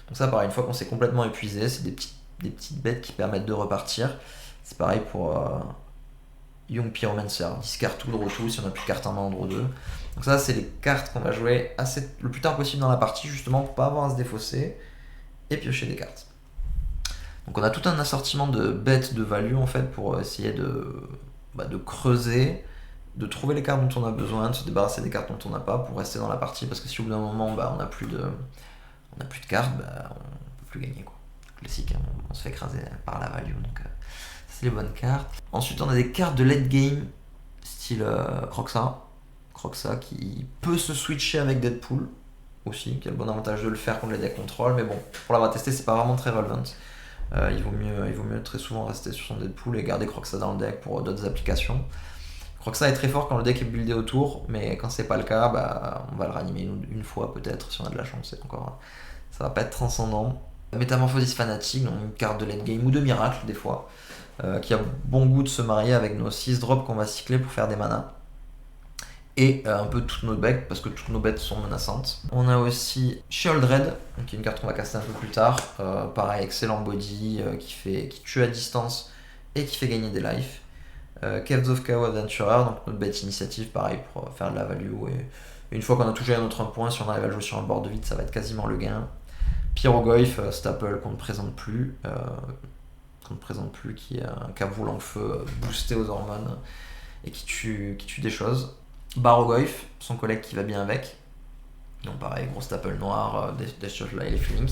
Donc ça pareil, une fois qu'on s'est complètement épuisé, c'est des petites bêtes qui permettent de repartir. C'est pareil pour Young Pyromancer, discard tout, draw tout, si on n'a plus de carte en main, on draw 2. Donc ça c'est les cartes qu'on va jouer le plus tard possible dans la partie, justement pour pas avoir à se défausser et piocher des cartes. Donc on a tout un assortiment de bêtes de value en fait pour essayer de creuser, de trouver les cartes dont on a besoin, de se débarrasser des cartes dont on n'a pas pour rester dans la partie, parce que si au bout d'un moment on n'a plus de cartes, on peut plus gagner quoi. Classique, hein, on se fait écraser par la value, donc c'est les bonnes cartes. Ensuite on a des cartes de late game, style Croxa qui peut se switcher avec Deadpool aussi, qui a le bon avantage de le faire contre les decks contrôle, mais bon, pour l'avoir testé c'est pas vraiment très relevant. Il vaut mieux très souvent rester sur son Deadpool et garder Croxa dans le deck pour d'autres applications. Croxa est très fort quand le deck est buildé autour, mais quand c'est pas le cas, on va le ranimer une fois peut-être si on a de la chance. Et encore, ça va pas être transcendant. Métamorphosis fanatique, donc une carte de late game ou de miracle des fois, qui a bon goût de se marier avec nos 6 drops qu'on va cycler pour faire des manas. Et un peu toutes nos bêtes, parce que toutes nos bêtes sont menaçantes. On a aussi Sheoldred, qui est une carte qu'on va caster un peu plus tard. Pareil, excellent body, qui tue à distance et qui fait gagner des lives. Caves of Chaos Adventurer, donc notre bête initiative, pareil, pour faire de la value. Et une fois qu'on a touché à notre 1 point, si on arrive à le jouer sur un board vide, ça va être quasiment le gain. Pyrogoyf, staple qu'on ne présente plus, qui est un Cavoulant le feu boosté aux hormones et qui tue des choses. Barogoyf, son collègue qui va bien avec. Donc pareil, gros staple noir, Deathshot et les Flink.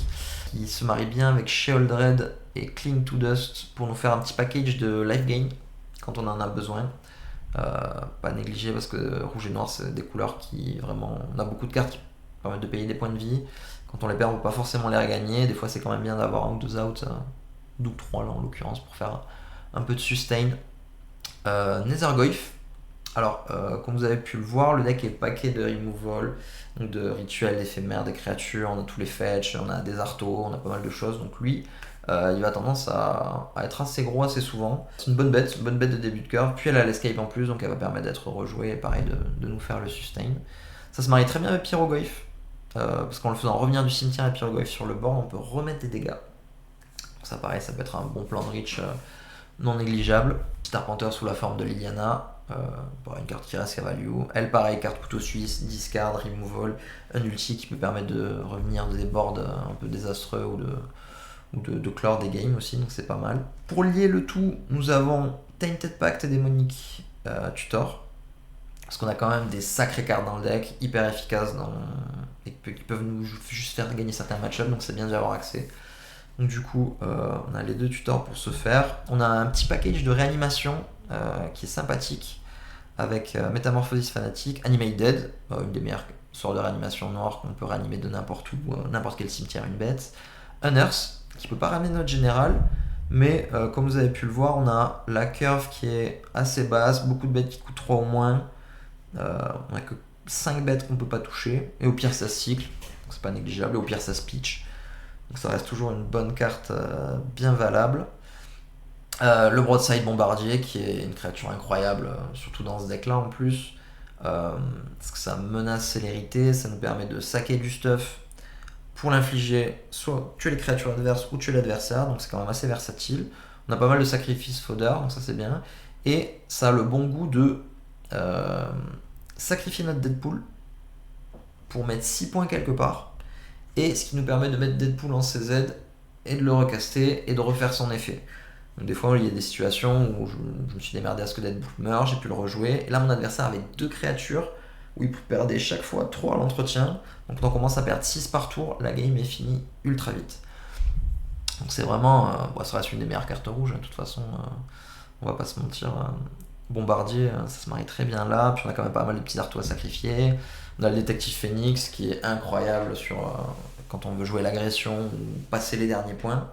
Qui se marie bien avec Sheoldred et Cling to Dust pour nous faire un petit package de life gain quand on en a besoin. Pas négligé parce que rouge et noir c'est des couleurs qui vraiment... On a beaucoup de cartes qui permettent de payer des points de vie. Quand on les perd on ne peut pas forcément les regagner. Des fois c'est quand même bien d'avoir un ou deux outs, ou 3 là en l'occurrence pour faire un peu de sustain. Nethergoyf. Alors, comme vous avez pu le voir, le deck est paquet de removal, donc de rituels éphémères, des créatures, on a tous les fetch, on a des artos, on a pas mal de choses. Donc lui, il va tendance à être assez gros assez souvent. C'est une bonne bête de début de curve. Puis elle a l'escape en plus, donc elle va permettre d'être rejouée et pareil de nous faire le sustain. Ça se marie très bien avec Pyrogoyf, parce qu'en le faisant revenir du cimetière et Pyrogoyf sur le board, on peut remettre des dégâts. Donc ça pareil, ça peut être un bon plan de reach non négligeable. Starpenter sous la forme de Liliana. Une carte qui reste qui a value. Elle pareil, carte couteau suisse, discard, removal, un ulti qui peut permettre de revenir des boards un peu désastreux ou de clore des games aussi, donc c'est pas mal. Pour lier le tout, nous avons Tainted Pact et Démonique Tutor, parce qu'on a quand même des sacrées cartes dans le deck, hyper efficaces et qui peuvent nous juste faire gagner certains match-ups, donc c'est bien d'y avoir accès. Donc du coup, on a les 2 tutors pour ce faire. On a un petit package de réanimation qui est sympathique avec Métamorphosis Fanatique, Animate Dead, une des meilleures sortes de réanimation noire qu'on peut réanimer de n'importe où, n'importe quel cimetière, une bête. Unearth, qui peut pas ramener notre général, mais comme vous avez pu le voir, on a la curve qui est assez basse, beaucoup de bêtes qui coûtent 3 au moins. On a que 5 bêtes qu'on peut pas toucher, et au pire ça cycle, donc c'est pas négligeable, et au pire ça speech. Donc ça reste toujours une bonne carte bien valable. Le Broadside Bombardier qui est une créature incroyable, surtout dans ce deck là en plus, parce que ça menace célérité, ça nous permet de saquer du stuff pour l'infliger, soit tuer les créatures adverses ou tuer l'adversaire, donc c'est quand même assez versatile. On a pas mal de sacrifices fodder, donc ça c'est bien, et ça a le bon goût de sacrifier notre Deadpool pour mettre 6 points quelque part, et ce qui nous permet de mettre Deadpool en CZ et de le recaster et de refaire son effet. Donc des fois il y a des situations où je me suis démerdé à ce que Deadpool meure, j'ai pu le rejouer, et là mon adversaire avait 2 créatures où il perdait chaque fois 3 à l'entretien, donc quand on commence à perdre 6 par tour, la game est finie ultra vite. Donc c'est vraiment, ça reste une des meilleures cartes rouges, de toute façon, on va pas se mentir. Bombardier, ça se marie très bien là, puis on a quand même pas mal de petits artos à sacrifier. On a le détective Phoenix qui est incroyable quand on veut jouer l'agression ou passer les derniers points.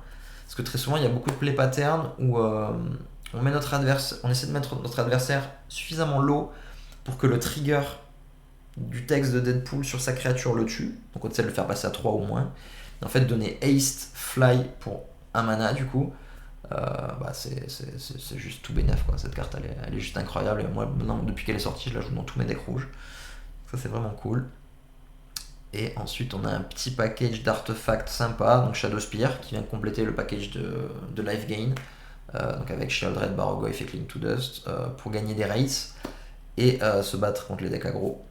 Parce que très souvent il y a beaucoup de play patterns où on essaie de mettre notre adversaire suffisamment low pour que le trigger du texte de Deadpool sur sa créature le tue. Donc on essaie de le faire passer à 3 au moins. Et en fait donner haste, fly pour un mana du coup, C'est juste tout bénef quoi. Cette carte elle est juste incroyable et moi maintenant depuis qu'elle est sortie je la joue dans tous mes decks rouges. Ça c'est vraiment cool. Et ensuite on a un petit package d'artefacts sympa, donc Shadow Spear qui vient compléter le package de Life Gain, donc avec Sheoldred, Barrogoyf et Cling to Dust pour gagner des races et se battre contre les decks aggro.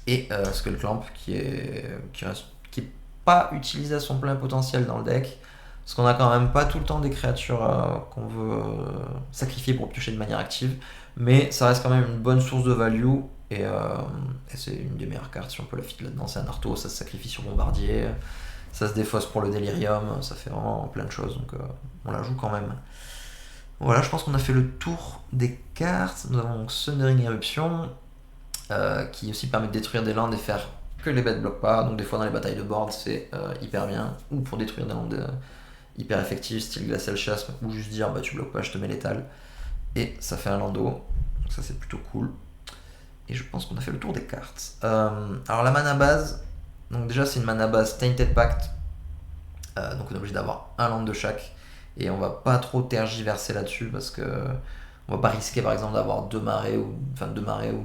Et Skullclamp qui est pas utilisé à son plein potentiel dans le deck, parce qu'on a quand même pas tout le temps des créatures qu'on veut sacrifier pour piocher de manière active, mais ça reste quand même une bonne source de value, et c'est une des meilleures cartes si on peut la fit là-dedans. C'est un Arto, ça se sacrifie sur Bombardier, ça se défausse pour le Delirium, ça fait vraiment plein de choses, donc on la joue quand même. Voilà, je pense qu'on a fait le tour des cartes. Nous avons donc Sundering Éruption, qui aussi permet de détruire des landes et faire que les bêtes bloquent pas, donc des fois dans les batailles de board c'est hyper bien, ou pour détruire des landes hyper effectives style Glacial Chasm, ou juste dire bah tu bloques pas, je te mets létal, et ça fait un lando, donc ça c'est plutôt cool. Et je pense qu'on a fait le tour des cartes. Alors la mana base, donc déjà c'est une mana base Tainted Pact, donc on est obligé d'avoir un land de chaque, et on va pas trop tergiverser là-dessus parce que on va pas risquer par exemple d'avoir deux marées ou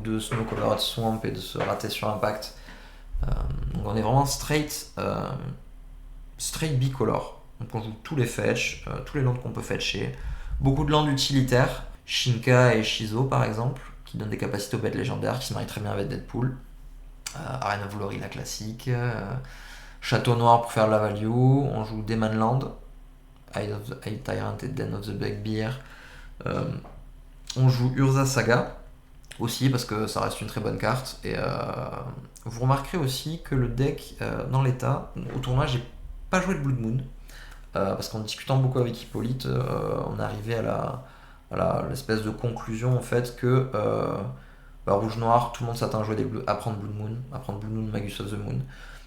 deux Snow Colored Swamp et de se rater sur Impact. Donc on est vraiment straight bicolore. Donc on joue tous les fetch, tous les lands qu'on peut fetcher. Beaucoup de lands utilitaires, Shinka et Shizo par exemple, qui donnent des capacités aux bêtes légendaires, qui se marient très bien avec Deadpool. Arena of Glory la classique. Château Noir pour faire de la value. On joue Demon Land, Eye Tyrant et Den of the Bugbear. On joue Urza Saga aussi parce que ça reste une très bonne carte, et vous remarquerez aussi que le deck dans l'état, au tournoi j'ai pas joué de Blood Moon parce qu'en discutant beaucoup avec Hippolyte on est arrivé à l'espèce de conclusion en fait que rouge noir tout le monde s'attend à prendre Blood Moon, Magus of the Moon,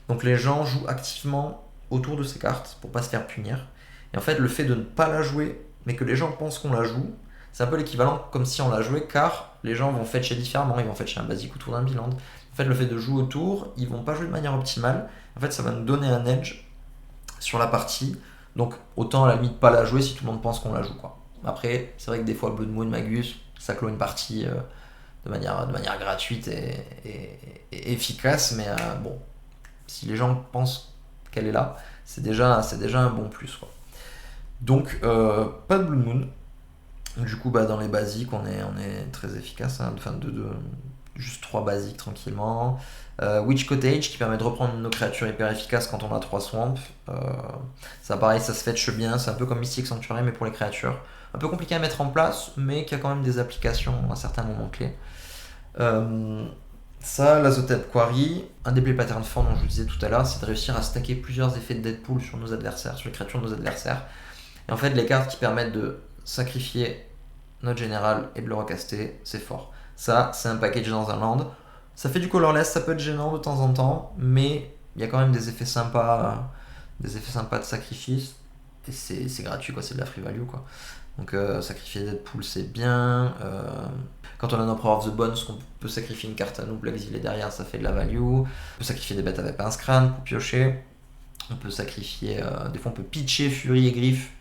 donc les gens jouent activement autour de ces cartes pour pas se faire punir, et en fait le fait de ne pas la jouer mais que les gens pensent qu'on la joue, c'est un peu l'équivalent comme si on la jouait, car les gens vont fetcher différemment, ils vont fetcher un basique autour d'un biland. En fait, le fait de jouer autour, ils vont pas jouer de manière optimale. En fait, ça va nous donner un edge sur la partie. Donc, autant à la limite pas la jouer si tout le monde pense qu'on la joue, quoi. Après, c'est vrai que des fois, Blood Moon, Magus, ça clôt une partie de manière gratuite et efficace, mais bon, si les gens pensent qu'elle est là, c'est déjà un bon plus, quoi. Donc, pas de Blood Moon. Du coup, dans les basiques, on est très efficace, hein. Enfin, juste 3 basiques tranquillement. Witch Cottage qui permet de reprendre nos créatures hyper efficaces quand on a 3 swamps. Ça pareil, ça se fetch bien, c'est un peu comme Mystic Sanctuary mais pour les créatures. Un peu compliqué à mettre en place, mais qui a quand même des applications à certains moments clés. Ça, l'Azotep Quarry, un des play pattern forts dont je vous disais tout à l'heure, c'est de réussir à stacker plusieurs effets de Deadpool sur nos adversaires, sur les créatures de nos adversaires. Et en fait, les cartes qui permettent de sacrifier notre général et de le recaster, c'est fort. Ça, c'est un package dans un land. Ça fait du colorless, ça peut être gênant de temps en temps, mais il y a quand même des effets sympas de sacrifice. Et c'est gratuit, quoi, c'est de la free value, quoi. Donc sacrifier Deadpool, c'est bien. Quand on a notre Power of the Bones, on peut sacrifier une carte à nous, l'exiler derrière, ça fait de la value. On peut sacrifier des bêtes avec pince crâne pour piocher. On peut sacrifier, des fois on peut pitcher Fury et Griffe.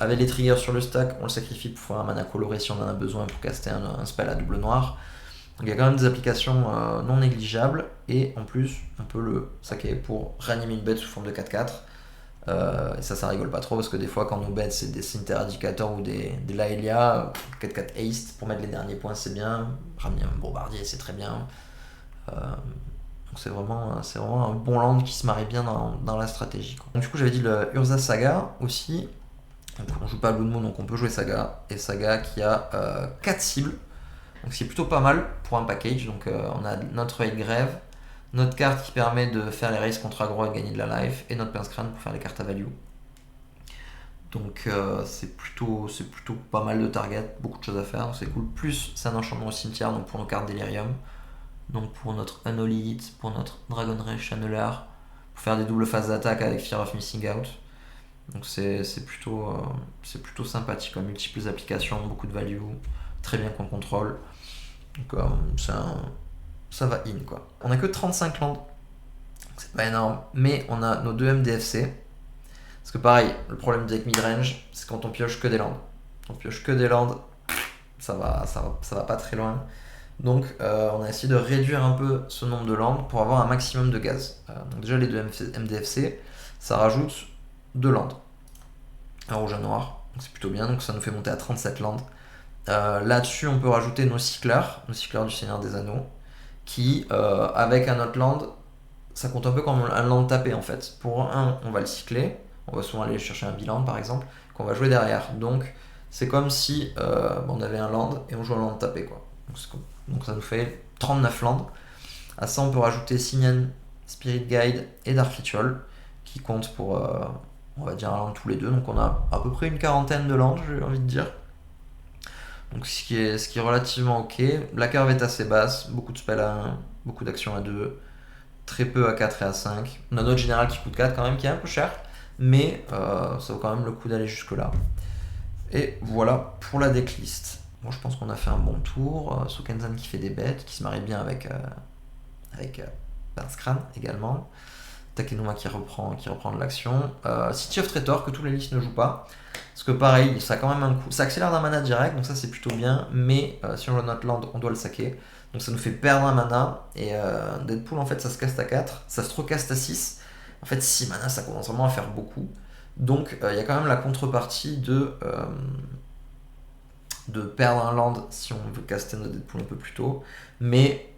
Avec les triggers sur le stack, on le sacrifie pour faire un mana coloré si on en a besoin pour caster un spell à double noir. Donc il y a quand même des applications non négligeables, et en plus on peut le saquer pour réanimer une bête sous forme de 4-4. Et ça rigole pas trop parce que des fois quand nos bêtes c'est des Synth Eradicator ou des Laelia, 4-4 haste pour mettre les derniers points c'est bien, ramener un bombardier c'est très bien. Donc c'est vraiment un bon land qui se marie bien dans la stratégie, quoi. Donc du coup j'avais dit le Urza Saga aussi. Donc on joue pas Blood Moon, donc on peut jouer Saga, et Saga qui a 4 cibles, donc c'est plutôt pas mal pour un package. Donc on a notre Grave, notre carte qui permet de faire les races contre aggro et de gagner de la life, et notre pince crâne pour faire les cartes à value. Donc c'est plutôt pas mal de target, beaucoup de choses à faire, donc c'est cool. Plus c'est un enchantement au cimetière, donc pour nos cartes Delirium, donc pour notre Unholy, pour notre Dragon Ray Channeler, pour faire des doubles phases d'attaque avec Fear of Missing Out. Donc c'est plutôt sympathique, hein. Multiples applications, beaucoup de value, très bien contre contrôle. Donc ça va in, quoi. On a que 35 lands, c'est pas énorme, mais on a nos 2 MDFC. Parce que pareil, le problème du deck midrange, c'est quand on pioche que des landes. On pioche que des landes, ça va pas très loin. Donc on a essayé de réduire un peu ce nombre de landes pour avoir un maximum de gaz. Donc déjà les deux MDFC, ça rajoute 2 landes. Un rouge, un noir, donc c'est plutôt bien, donc ça nous fait monter à 37 landes. Là-dessus on peut rajouter nos cycleurs du Seigneur des Anneaux, qui avec un autre land, ça compte un peu comme un land tapé en fait. Pour un, on va le cycler, on va souvent aller chercher un bilan par exemple, qu'on va jouer derrière. Donc c'est comme si on avait un land et on joue un land tapé quoi. Donc ça nous fait 39 lands. À ça on peut rajouter Simian, Spirit Guide et Dark Ritual, qui comptent pour on va dire un land tous les deux. Donc on a à peu près une quarantaine de lands, j'ai envie de dire. Donc ce qui est relativement ok. La curve est assez basse, beaucoup de spells à 1, beaucoup d'actions à 2, très peu à 4 et à 5. On a notre général qui coûte 4 quand même, qui est un peu cher, mais ça vaut quand même le coup d'aller jusque là. Et voilà pour la decklist. Moi je pense qu'on a fait un bon tour. Sukenzan qui fait des bêtes, qui se marie bien avec Pinskran également. Takenuma qui reprend de l'action. City of Traitor que tous les listes ne jouent pas. Parce que pareil, ça a quand même un coup. Ça accélère d'un mana direct, donc ça c'est plutôt bien. Mais si on joue notre land, on doit le saquer. Donc ça nous fait perdre un mana. Et Deadpool en fait ça se caste à 4. Ça se recaste à 6. En fait 6 mana ça commence vraiment à faire beaucoup. Donc il y a quand même la contrepartie de perdre un land si on veut caster notre Deadpool un peu plus tôt. Mais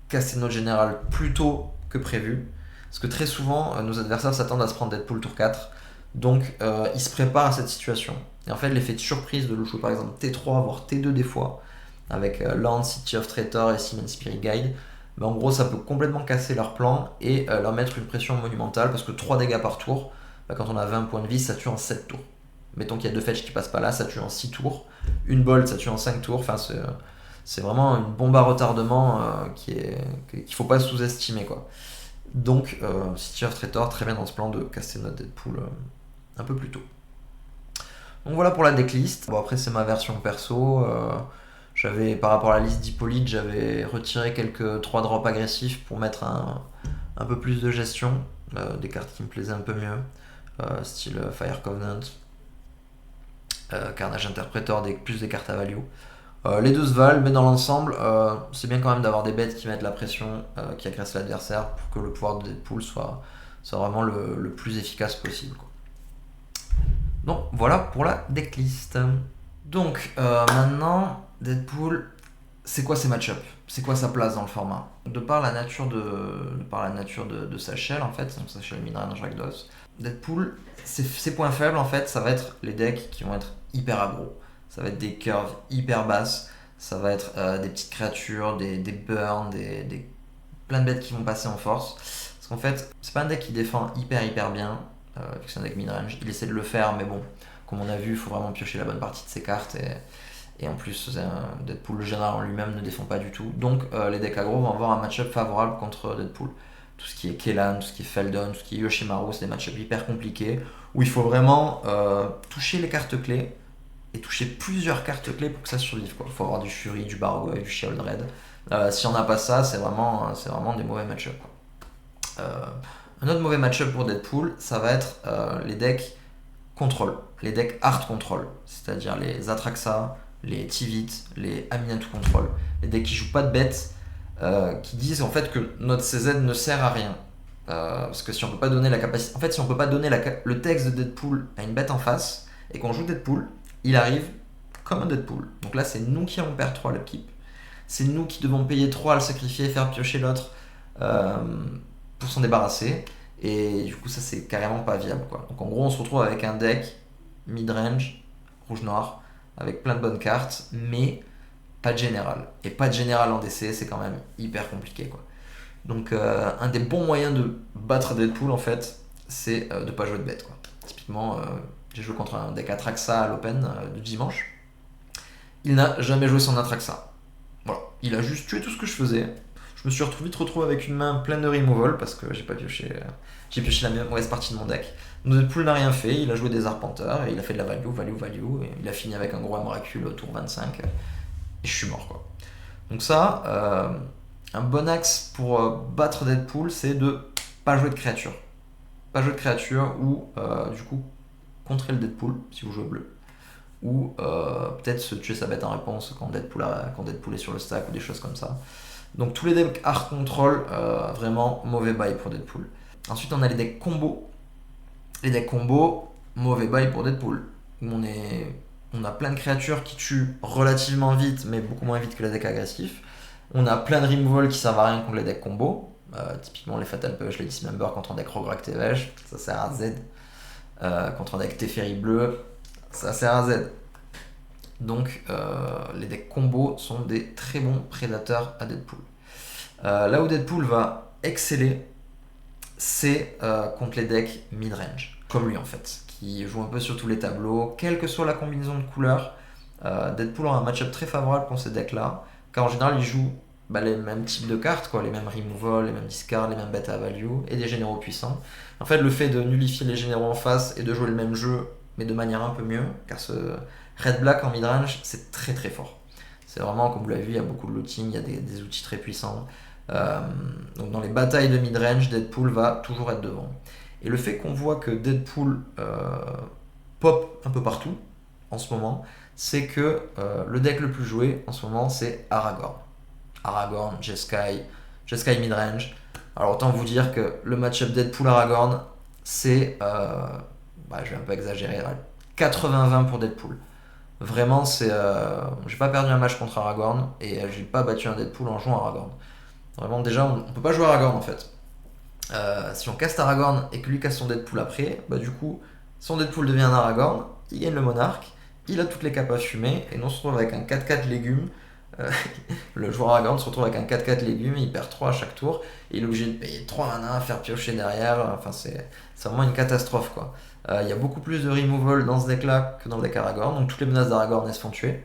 caster notre général plus tôt que prévu. Parce que très souvent, nos adversaires s'attendent à se prendre Deadpool tour 4. Donc ils se préparent à cette situation. Et en fait, l'effet de surprise de le jouer par exemple T3, voire T2 des fois, avec Land, City of Traitor et Simon Spirit Guide, ben, en gros ça peut complètement casser leur plan et leur mettre une pression monumentale, parce que 3 dégâts par tour, ben, quand on a 20 points de vie, ça tue en 7 tours. Mettons qu'il y a 2 fetch qui passent pas là, ça tue en 6 tours. Une bolt, ça tue en 5 tours. Enfin, c'est vraiment une bombe à retardement qu'il faut pas sous-estimer quoi. Donc City of Traitor très bien dans ce plan de casser notre Deadpool un peu plus tôt. Donc voilà pour la decklist. Bon après c'est ma version perso. J'avais par rapport à la liste d'Hippolyte, j'avais retiré quelques 3 drops agressifs pour mettre un peu plus de gestion, des cartes qui me plaisaient un peu mieux, style Fire Covenant, Carnage Interpreter, plus des cartes à value. Les deux se valent, mais dans l'ensemble, c'est bien quand même d'avoir des bêtes qui mettent la pression, qui agressent l'adversaire pour que le pouvoir de Deadpool soit vraiment le plus efficace possible, quoi. Donc voilà pour la decklist. Donc maintenant, Deadpool, c'est quoi ses match-ups? C'est quoi sa place dans le format? De par la nature de sa shell, en fait, donc sa shell midrange Rakdos, Deadpool, ses points faibles, en fait, ça va être les decks qui vont être hyper aggro. Ça va être des curves hyper basses, ça va être des petites créatures, des burns, plein de bêtes qui vont passer en force. Parce qu'en fait, c'est pas un deck qui défend hyper bien, vu que c'est un deck midrange. Il essaie de le faire, mais bon, comme on a vu, il faut vraiment piocher la bonne partie de ses cartes. Et en plus, Deadpool, le général en lui-même, ne défend pas du tout. Donc les decks aggro vont avoir un match-up favorable contre Deadpool. Tout ce qui est Kellan, tout ce qui est Feldon, tout ce qui est Yoshimaru, c'est des match-ups hyper compliqués, où il faut vraiment toucher les cartes clés, et toucher plusieurs cartes clés pour que ça survive, quoi. Il faut avoir du Fury, du Bargoy, du Sheoldred. Si on n'a pas ça, c'est vraiment des mauvais match-ups. Un autre mauvais match-up pour Deadpool, ça va être les decks control, les decks hard control, c'est-à-dire les Atraxa, les Tivit, les Aminatu control, les decks qui jouent pas de bêtes, qui disent en fait que notre CZ ne sert à rien. Parce que si on peut pas donner la capacité, en fait, si on peut pas donner le texte de Deadpool à une bête en face et qu'on joue Deadpool, il arrive comme un Deadpool. Donc là, c'est nous qui allons perdre 3 à l'upkeep. C'est nous qui devons payer 3 à le sacrifier et faire piocher l'autre pour s'en débarrasser. Et du coup, ça, c'est carrément pas viable, quoi. Donc en gros, on se retrouve avec un deck mid-range, rouge-noir, avec plein de bonnes cartes, mais pas de général. Et pas de général en DC, c'est quand même hyper compliqué, quoi. Donc un des bons moyens de battre Deadpool, en fait, c'est de pas jouer de bête, quoi. Typiquement, j'ai joué contre un deck Atraxa à l'Open de dimanche. Il n'a jamais joué son Atraxa. Voilà. Il a juste tué tout ce que je faisais. Je me suis vite retrouvé avec une main pleine de removal parce que j'ai pioché la mauvaise partie de mon deck. Deadpool n'a rien fait, il a joué des Arpenteurs et il a fait de la value, et il a fini avec un gros Amoracule au tour 25 et je suis mort, quoi. Donc ça, un bon axe pour battre Deadpool, c'est de pas jouer de créatures. pas jeu de créature, ou du coup contrer le Deadpool si vous jouez bleu, ou peut-être se tuer sa bête en réponse quand Deadpool est sur le stack ou des choses comme ça. Donc tous les decks hard control, vraiment mauvais bail pour Deadpool. Ensuite on a les decks combo. Les decks combo, mauvais bail pour Deadpool. Où on a plein de créatures qui tuent relativement vite, mais beaucoup moins vite que les decks agressifs. On a plein de removal qui servent à rien contre les decks combo. Typiquement les Fatal Push, les Dismember contre un deck Rograk Tevej, ça sert à Z. Contre un deck Teferi bleu, ça sert à Z. Donc les decks combo sont des très bons prédateurs à Deadpool. Là où Deadpool va exceller, c'est contre les decks mid-range, comme lui en fait, qui joue un peu sur tous les tableaux, quelle que soit la combinaison de couleurs. Deadpool aura un match-up très favorable contre ces decks-là, car en général il joue les mêmes types de cartes, quoi, les mêmes removal, les mêmes discards, les mêmes bêta value, et des généraux puissants. En fait, le fait de nullifier les généraux en face et de jouer le même jeu, mais de manière un peu mieux, car ce red-black en mid-range, c'est très très fort. C'est vraiment, comme vous l'avez vu, il y a beaucoup de looting, il y a des outils très puissants. Donc dans les batailles de mid-range, Deadpool va toujours être devant. Et le fait qu'on voit que Deadpool pop un peu partout en ce moment, c'est que le deck le plus joué en ce moment, c'est Aragorn. Aragorn, Jeskai mid-range. Alors autant vous dire que le match-up Deadpool-Aragorn, c'est, je vais un peu exagérer, 80-20 pour Deadpool. Vraiment, j'ai pas perdu un match contre Aragorn et j'ai pas battu un Deadpool en jouant Aragorn. Vraiment, déjà, on peut pas jouer Aragorn en fait. Si on caste Aragorn et que lui casse son Deadpool après, du coup, son Deadpool devient un Aragorn, il gagne le monarque, il a toutes les capes à fumer, et nous on se retrouve avec un 4-4 légumes. Le joueur Aragorn se retrouve avec un 4-4 légumes, il perd 3 à chaque tour, et il est obligé de payer 3 mana, faire piocher derrière, enfin c'est vraiment une catastrophe quoi. Il y a beaucoup plus de removal dans ce deck là que dans le deck Aragorn, donc toutes les menaces d'Aragorn elles se font tuer.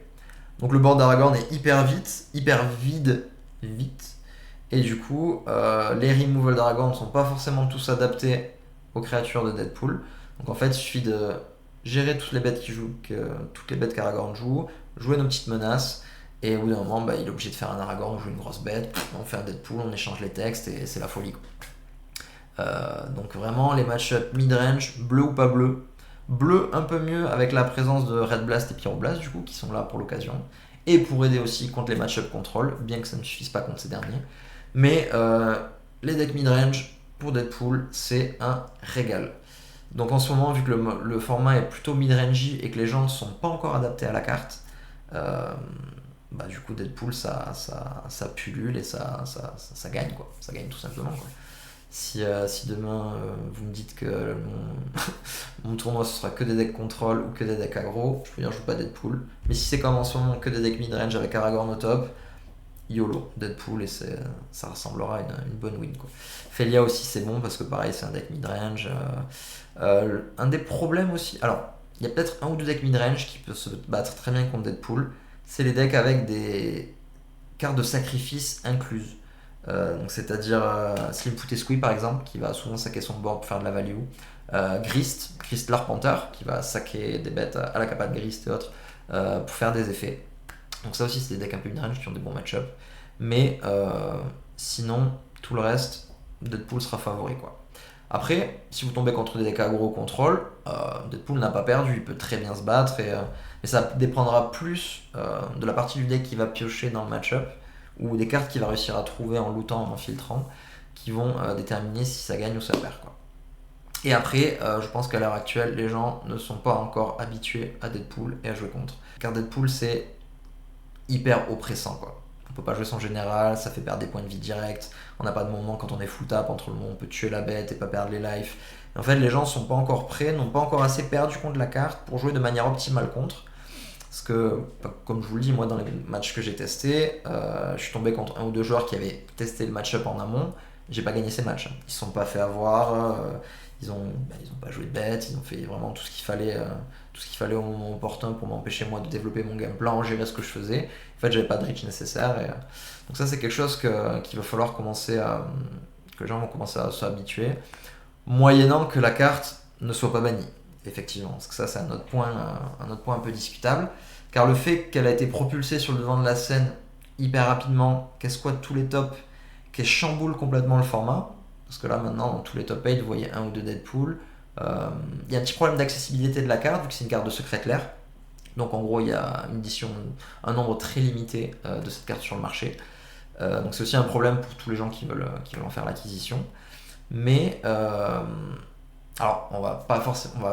Donc le board d'Aragorn est hyper vide, et du coup les removals d'Aragorn ne sont pas forcément tous adaptés aux créatures de Deadpool. Donc en fait il suffit de gérer toutes les bêtes qu'Aragorn joue, jouer nos petites menaces, et au bout d'un moment, il est obligé de faire un Aragorn, on joue une grosse bête, on fait un Deadpool, on échange les textes et c'est la folie. Donc vraiment, les match-up mid-range, bleu ou pas bleu. Bleu un peu mieux avec la présence de Red Blast et Pyroblast du coup, qui sont là pour l'occasion. Et pour aider aussi contre les match-up control, bien que ça ne suffise pas contre ces derniers. Mais les decks mid-range, pour Deadpool, c'est un régal. Donc en ce moment, vu que le format est plutôt mid-range et que les gens ne sont pas encore adaptés à la carte, du coup Deadpool ça pullule et ça gagne quoi, ça gagne tout simplement quoi. Si demain vous me dites que mon tournoi ce sera que des decks contrôle ou que des decks aggro, je peux dire je joue pas Deadpool, mais si c'est comme en ce moment que des decks mid-range avec Aragorn au top, YOLO, Deadpool, et ça ressemblera à une bonne win quoi. Felia aussi c'est bon parce que pareil c'est un deck mid-range. Un des problèmes aussi, alors il y a peut-être un ou deux decks mid-range qui peuvent se battre très bien contre Deadpool, c'est les decks avec des cartes de sacrifice incluses. Donc c'est-à-dire Slim Foot et Squee par exemple, qui va souvent saquer son board pour faire de la value. Grist l'Arpenteur, qui va saquer des bêtes à la capa de Grist et autres pour faire des effets. Donc ça aussi c'est des decks un peu mid-range qui ont des bons match-up. Mais sinon, tout le reste, Deadpool sera favori quoi. Après, si vous tombez contre des decks aggro contrôle, Deadpool n'a pas perdu, il peut très bien se battre, mais ça dépendra plus de la partie du deck qui va piocher dans le match-up, ou des cartes qu'il va réussir à trouver en lootant, en filtrant, qui vont déterminer si ça gagne ou ça perd quoi. Et après, je pense qu'à l'heure actuelle, les gens ne sont pas encore habitués à Deadpool et à jouer contre. Car Deadpool, c'est hyper oppressant quoi. On peut pas jouer son général, ça fait perdre des points de vie direct, on n'a pas de moment quand on est full tap entre le moment où on peut tuer la bête et pas perdre les life. Et en fait les gens sont pas encore prêts, n'ont pas encore assez perdu contre la carte pour jouer de manière optimale contre. Parce que, comme je vous le dis, moi dans les matchs que j'ai testés, je suis tombé contre un ou deux joueurs qui avaient testé le match-up en amont, j'ai pas gagné ces matchs. Ils se sont pas fait avoir, ils ont pas joué de bête, ils ont fait vraiment tout ce qu'il fallait au moment opportun pour m'empêcher moi de développer mon game plan, gérer ce que je faisais. En fait, j'avais pas de reach nécessaire. Donc ça, c'est quelque chose qu'il va falloir que les gens vont commencer à s'habituer, moyennant que la carte ne soit pas bannie. Effectivement, parce que ça, c'est un autre point un peu discutable. Car le fait qu'elle a été propulsée sur le devant de la scène hyper rapidement, qu'elle squatte tous les tops, qu'elle chamboule complètement le format, parce que là maintenant dans tous les top 8 vous voyez un ou deux Deadpool. Il y a un petit problème d'accessibilité de la carte vu que c'est une carte de secret clair. Donc en gros il y a une édition, un nombre très limité de cette carte sur le marché. Donc c'est aussi un problème pour tous les gens qui veulent en faire l'acquisition. Mais alors on va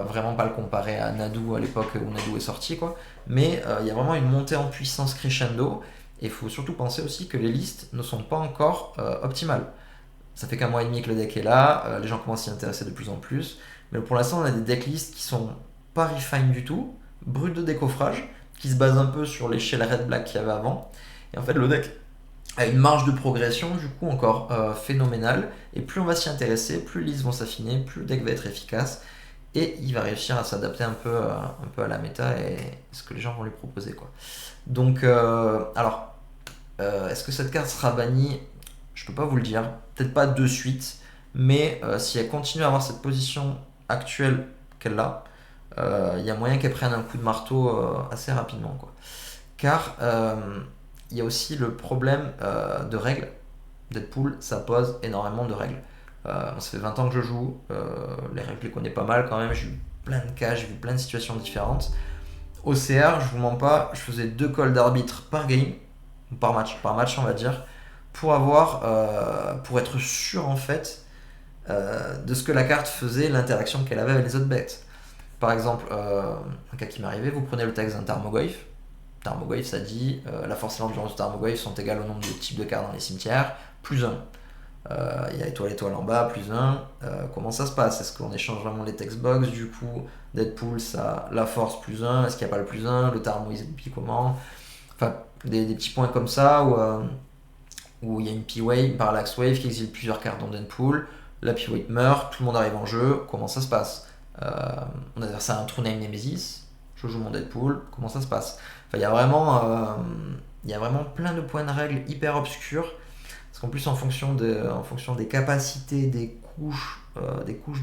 vraiment pas le comparer à Nadu à l'époque où Nadu est sorti quoi. Mais il y a vraiment une montée en puissance crescendo. Et il faut surtout penser aussi que les listes ne sont pas encore optimales. Ça fait qu'un mois et demi que le deck est là, les gens commencent à s'y intéresser de plus en plus. Mais pour l'instant, on a des decklists qui sont pas refine du tout, brut de décoffrage, qui se basent un peu sur l'échelle red-black qu'il y avait avant. Et en fait, le deck a une marge de progression, du coup, encore phénoménale. Et plus on va s'y intéresser, plus les listes vont s'affiner, plus le deck va être efficace. Et il va réussir à s'adapter un peu à la méta et ce que les gens vont lui proposer, quoi. Donc, est-ce que cette carte sera bannie? Je peux pas vous le dire, peut-être pas de suite, mais si elle continue à avoir cette position actuelle qu'elle a, il y a moyen qu'elle prenne un coup de marteau assez rapidement, quoi. Car il y a aussi le problème de règles. Deadpool, ça pose énormément de règles. Ça fait 20 ans que je joue, les règles je les connais pas mal quand même, j'ai eu plein de cas, j'ai vu plein de situations différentes. OCR, je vous mens pas, je faisais 2 calls d'arbitre par game, par match on va dire, pour être sûr en fait de ce que la carte faisait, l'interaction qu'elle avait avec les autres bêtes. Par exemple, un cas qui m'est arrivé, vous prenez le texte d'un Tarmogoyf. Tarmogoyf, ça dit la force et l'endurance de Tarmogoyf sont égales au nombre de types de cartes dans les cimetières, plus 1. Il y a étoile en bas, plus 1. Comment ça se passe? Est-ce qu'on échange vraiment les textbox? Du coup, Deadpool, ça la force plus 1. Est-ce qu'il n'y a pas le plus 1? Le Tarmo, il se goupille comment? Enfin, des petits points comme ça où il y a une P-Wave, une Parallax Wave qui exile plusieurs cartes dans Deadpool. La P-Wave meurt, tout le monde arrive en jeu. Comment ça se passe? Mon adversaire a un True Name Nemesis. Je joue mon Deadpool. Comment ça se passe? Enfin, il y a vraiment plein de points de règle hyper obscurs. Parce qu'en plus, en fonction des capacités, des couches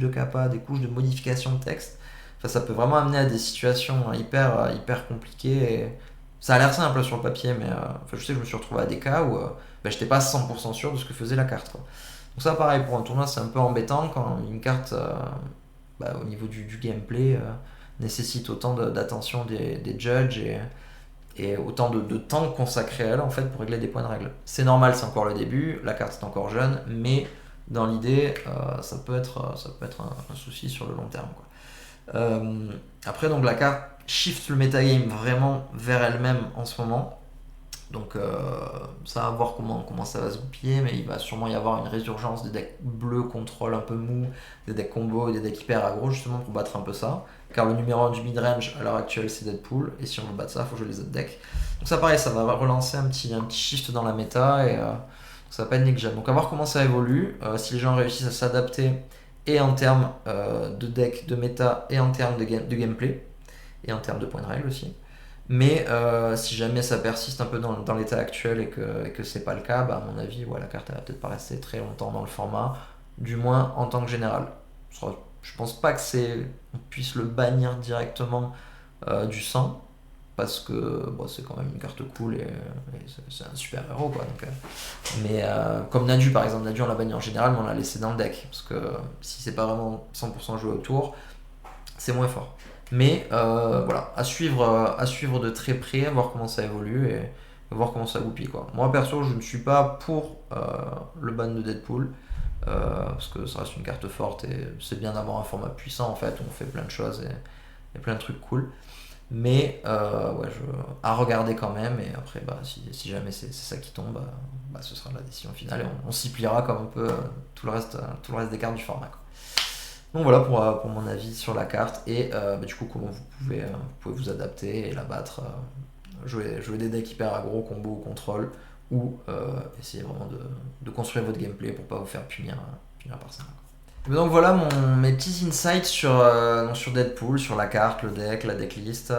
de capa, des couches de modification de texte, enfin, ça peut vraiment amener à des situations hyper compliquées. Et ça a l'air simple sur le papier, mais je sais que je me suis retrouvé à des cas où j'étais pas 100% sûr de ce que faisait la carte, quoi. Donc ça, pareil, pour un tournoi, c'est un peu embêtant quand une carte, au niveau du gameplay, nécessite autant d'attention des judges et autant de temps consacré à elle en fait pour régler des points de règle. C'est normal, c'est encore le début, la carte est encore jeune, mais dans l'idée, ça peut être un souci sur le long terme, quoi. Après, donc la carte shift le metagame vraiment vers elle-même en ce moment. Donc ça va voir comment ça va se goupiller, mais il va sûrement y avoir une résurgence des decks bleus contrôle un peu mou, des decks combo et des decks hyper aggro justement pour battre un peu ça. Car le numéro 1 du midrange à l'heure actuelle c'est Deadpool, et si on veut battre ça, il faut jouer les autres decks. Donc ça pareil, ça va relancer un petit shift dans la méta, et ça va pas être négligeable. Donc à voir comment ça évolue, si les gens réussissent à s'adapter, et en termes de deck, de méta, et en termes de gameplay, et en termes de points de règle aussi. Mais si jamais ça persiste un peu dans l'état actuel et que c'est pas le cas, à mon avis, la carte elle va peut-être pas rester très longtemps dans le format, du moins en tant que général. Je pense pas on puisse le bannir directement du sang, parce que c'est quand même une carte cool et c'est un super héros, quoi. Donc, mais comme Nadu par exemple, Nadu on l'a banni en général, mais on l'a laissé dans le deck, parce que si c'est pas vraiment 100% joué autour, c'est moins fort. Mais à suivre de très près, voir comment ça évolue et voir comment ça goupille, quoi. Moi perso, je ne suis pas pour le ban de Deadpool, parce que ça reste une carte forte et c'est bien d'avoir un format puissant en fait où on fait plein de choses et plein de trucs cool. Mais à regarder quand même, et après si jamais c'est ça qui tombe, ce sera la décision finale et on s'y pliera comme un peu tout le reste des cartes du format, quoi. Donc voilà pour mon avis sur la carte et du coup comment vous pouvez vous adapter et la battre, jouer des decks hyper aggro, combo ou contrôle, ou essayer vraiment de construire votre gameplay pour pas vous faire punir par ça. Donc voilà mes petits insights sur Deadpool, sur la carte, le deck, la decklist,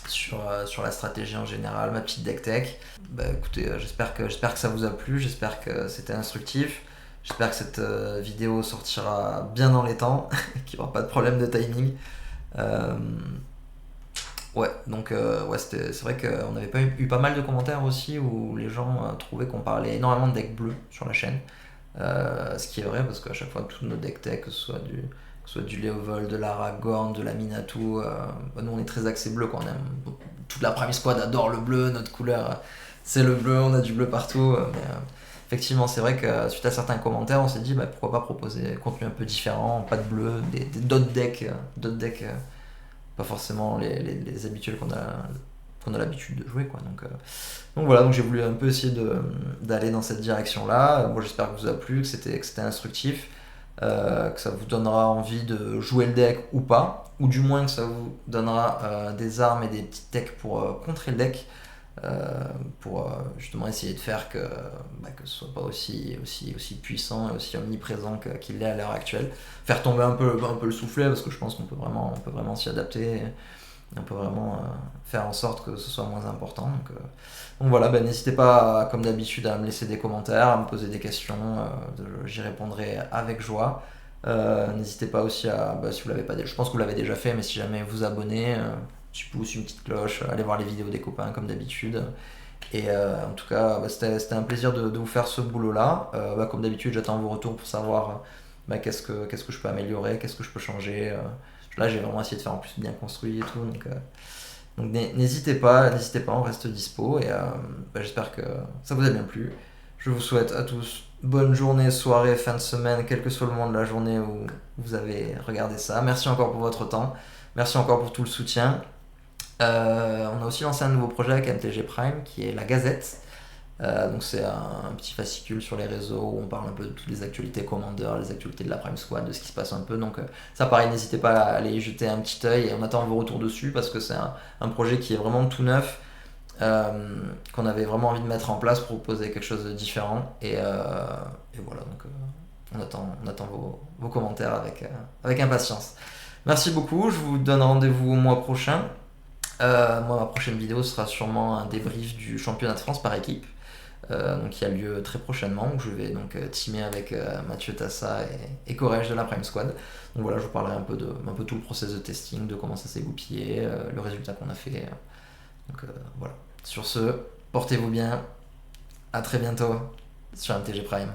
sur la stratégie en général, ma petite deck tech. Écoutez, j'espère que ça vous a plu, j'espère que c'était instructif. J'espère que cette vidéo sortira bien dans les temps, qu'il n'y aura pas de problème de timing. C'est vrai qu'on avait eu pas mal de commentaires aussi où les gens trouvaient qu'on parlait énormément de deck bleu sur la chaîne. Ce qui est vrai parce qu'à chaque fois, tous nos deck tech, que ce soit du Léovol, de l'Aragorn, de la Minato, nous on est très axé bleu, quoi. On aime, toute la Prime Squad adore le bleu, notre couleur c'est le bleu, on a du bleu partout. Effectivement, c'est vrai que suite à certains commentaires, on s'est dit pourquoi pas proposer un contenu un peu différent, pas de bleu, d'autres decks, pas forcément les habituels qu'on a l'habitude de jouer, quoi. Donc voilà, donc j'ai voulu un peu essayer d'aller dans cette direction-là. Moi j'espère que vous a plu, que c'était instructif, que ça vous donnera envie de jouer le deck ou pas, ou du moins que ça vous donnera des armes et des petites techs pour contrer le deck, pour justement essayer de faire que ce soit pas aussi puissant et aussi omniprésent qu'il l'est à l'heure actuelle. Faire tomber un peu le soufflet, parce que je pense qu'on peut vraiment s'y adapter. On peut vraiment faire en sorte que ce soit moins important. Donc voilà, n'hésitez pas, comme d'habitude, à me laisser des commentaires, à me poser des questions, j'y répondrai avec joie. N'hésitez pas aussi à, si vous l'avez pas déjà, je pense que vous l'avez déjà fait, mais si jamais vous abonnez, petit pouce, une petite cloche, allez voir les vidéos des copains comme d'habitude. Et en tout cas, c'était un plaisir de vous faire ce boulot-là. Comme d'habitude, j'attends vos retours pour savoir qu'est-ce que je peux améliorer, qu'est-ce que je peux changer. Là, j'ai vraiment essayé de faire en plus bien construit et tout. Donc n'hésitez pas, on reste dispo. Et j'espère que ça vous a bien plu. Je vous souhaite à tous bonne journée, soirée, fin de semaine, quel que soit le moment de la journée où vous avez regardé ça. Merci encore pour votre temps. Merci encore pour tout le soutien. On a aussi lancé un nouveau projet avec MTG Prime qui est la Gazette. Donc c'est un petit fascicule sur les réseaux où on parle un peu de toutes les actualités Commander, les actualités de la Prime Squad, de ce qui se passe un peu. Donc ça pareil, n'hésitez pas à aller y jeter un petit œil et on attend vos retours dessus parce que c'est un projet qui est vraiment tout neuf, qu'on avait vraiment envie de mettre en place pour proposer quelque chose de différent. Et voilà, donc on attend vos commentaires avec impatience. Merci beaucoup, je vous donne rendez-vous au mois prochain. Moi, ma prochaine vidéo sera sûrement un débrief du championnat de France par équipe, qui a lieu très prochainement, où je vais donc teamer avec Mathieu Tassa et Corège de la Prime Squad. Donc voilà, je vous parlerai un peu tout le process de testing, de comment ça s'est goupillé, le résultat qu'on a fait. Voilà. Sur ce, portez-vous bien, à très bientôt sur MTG Prime.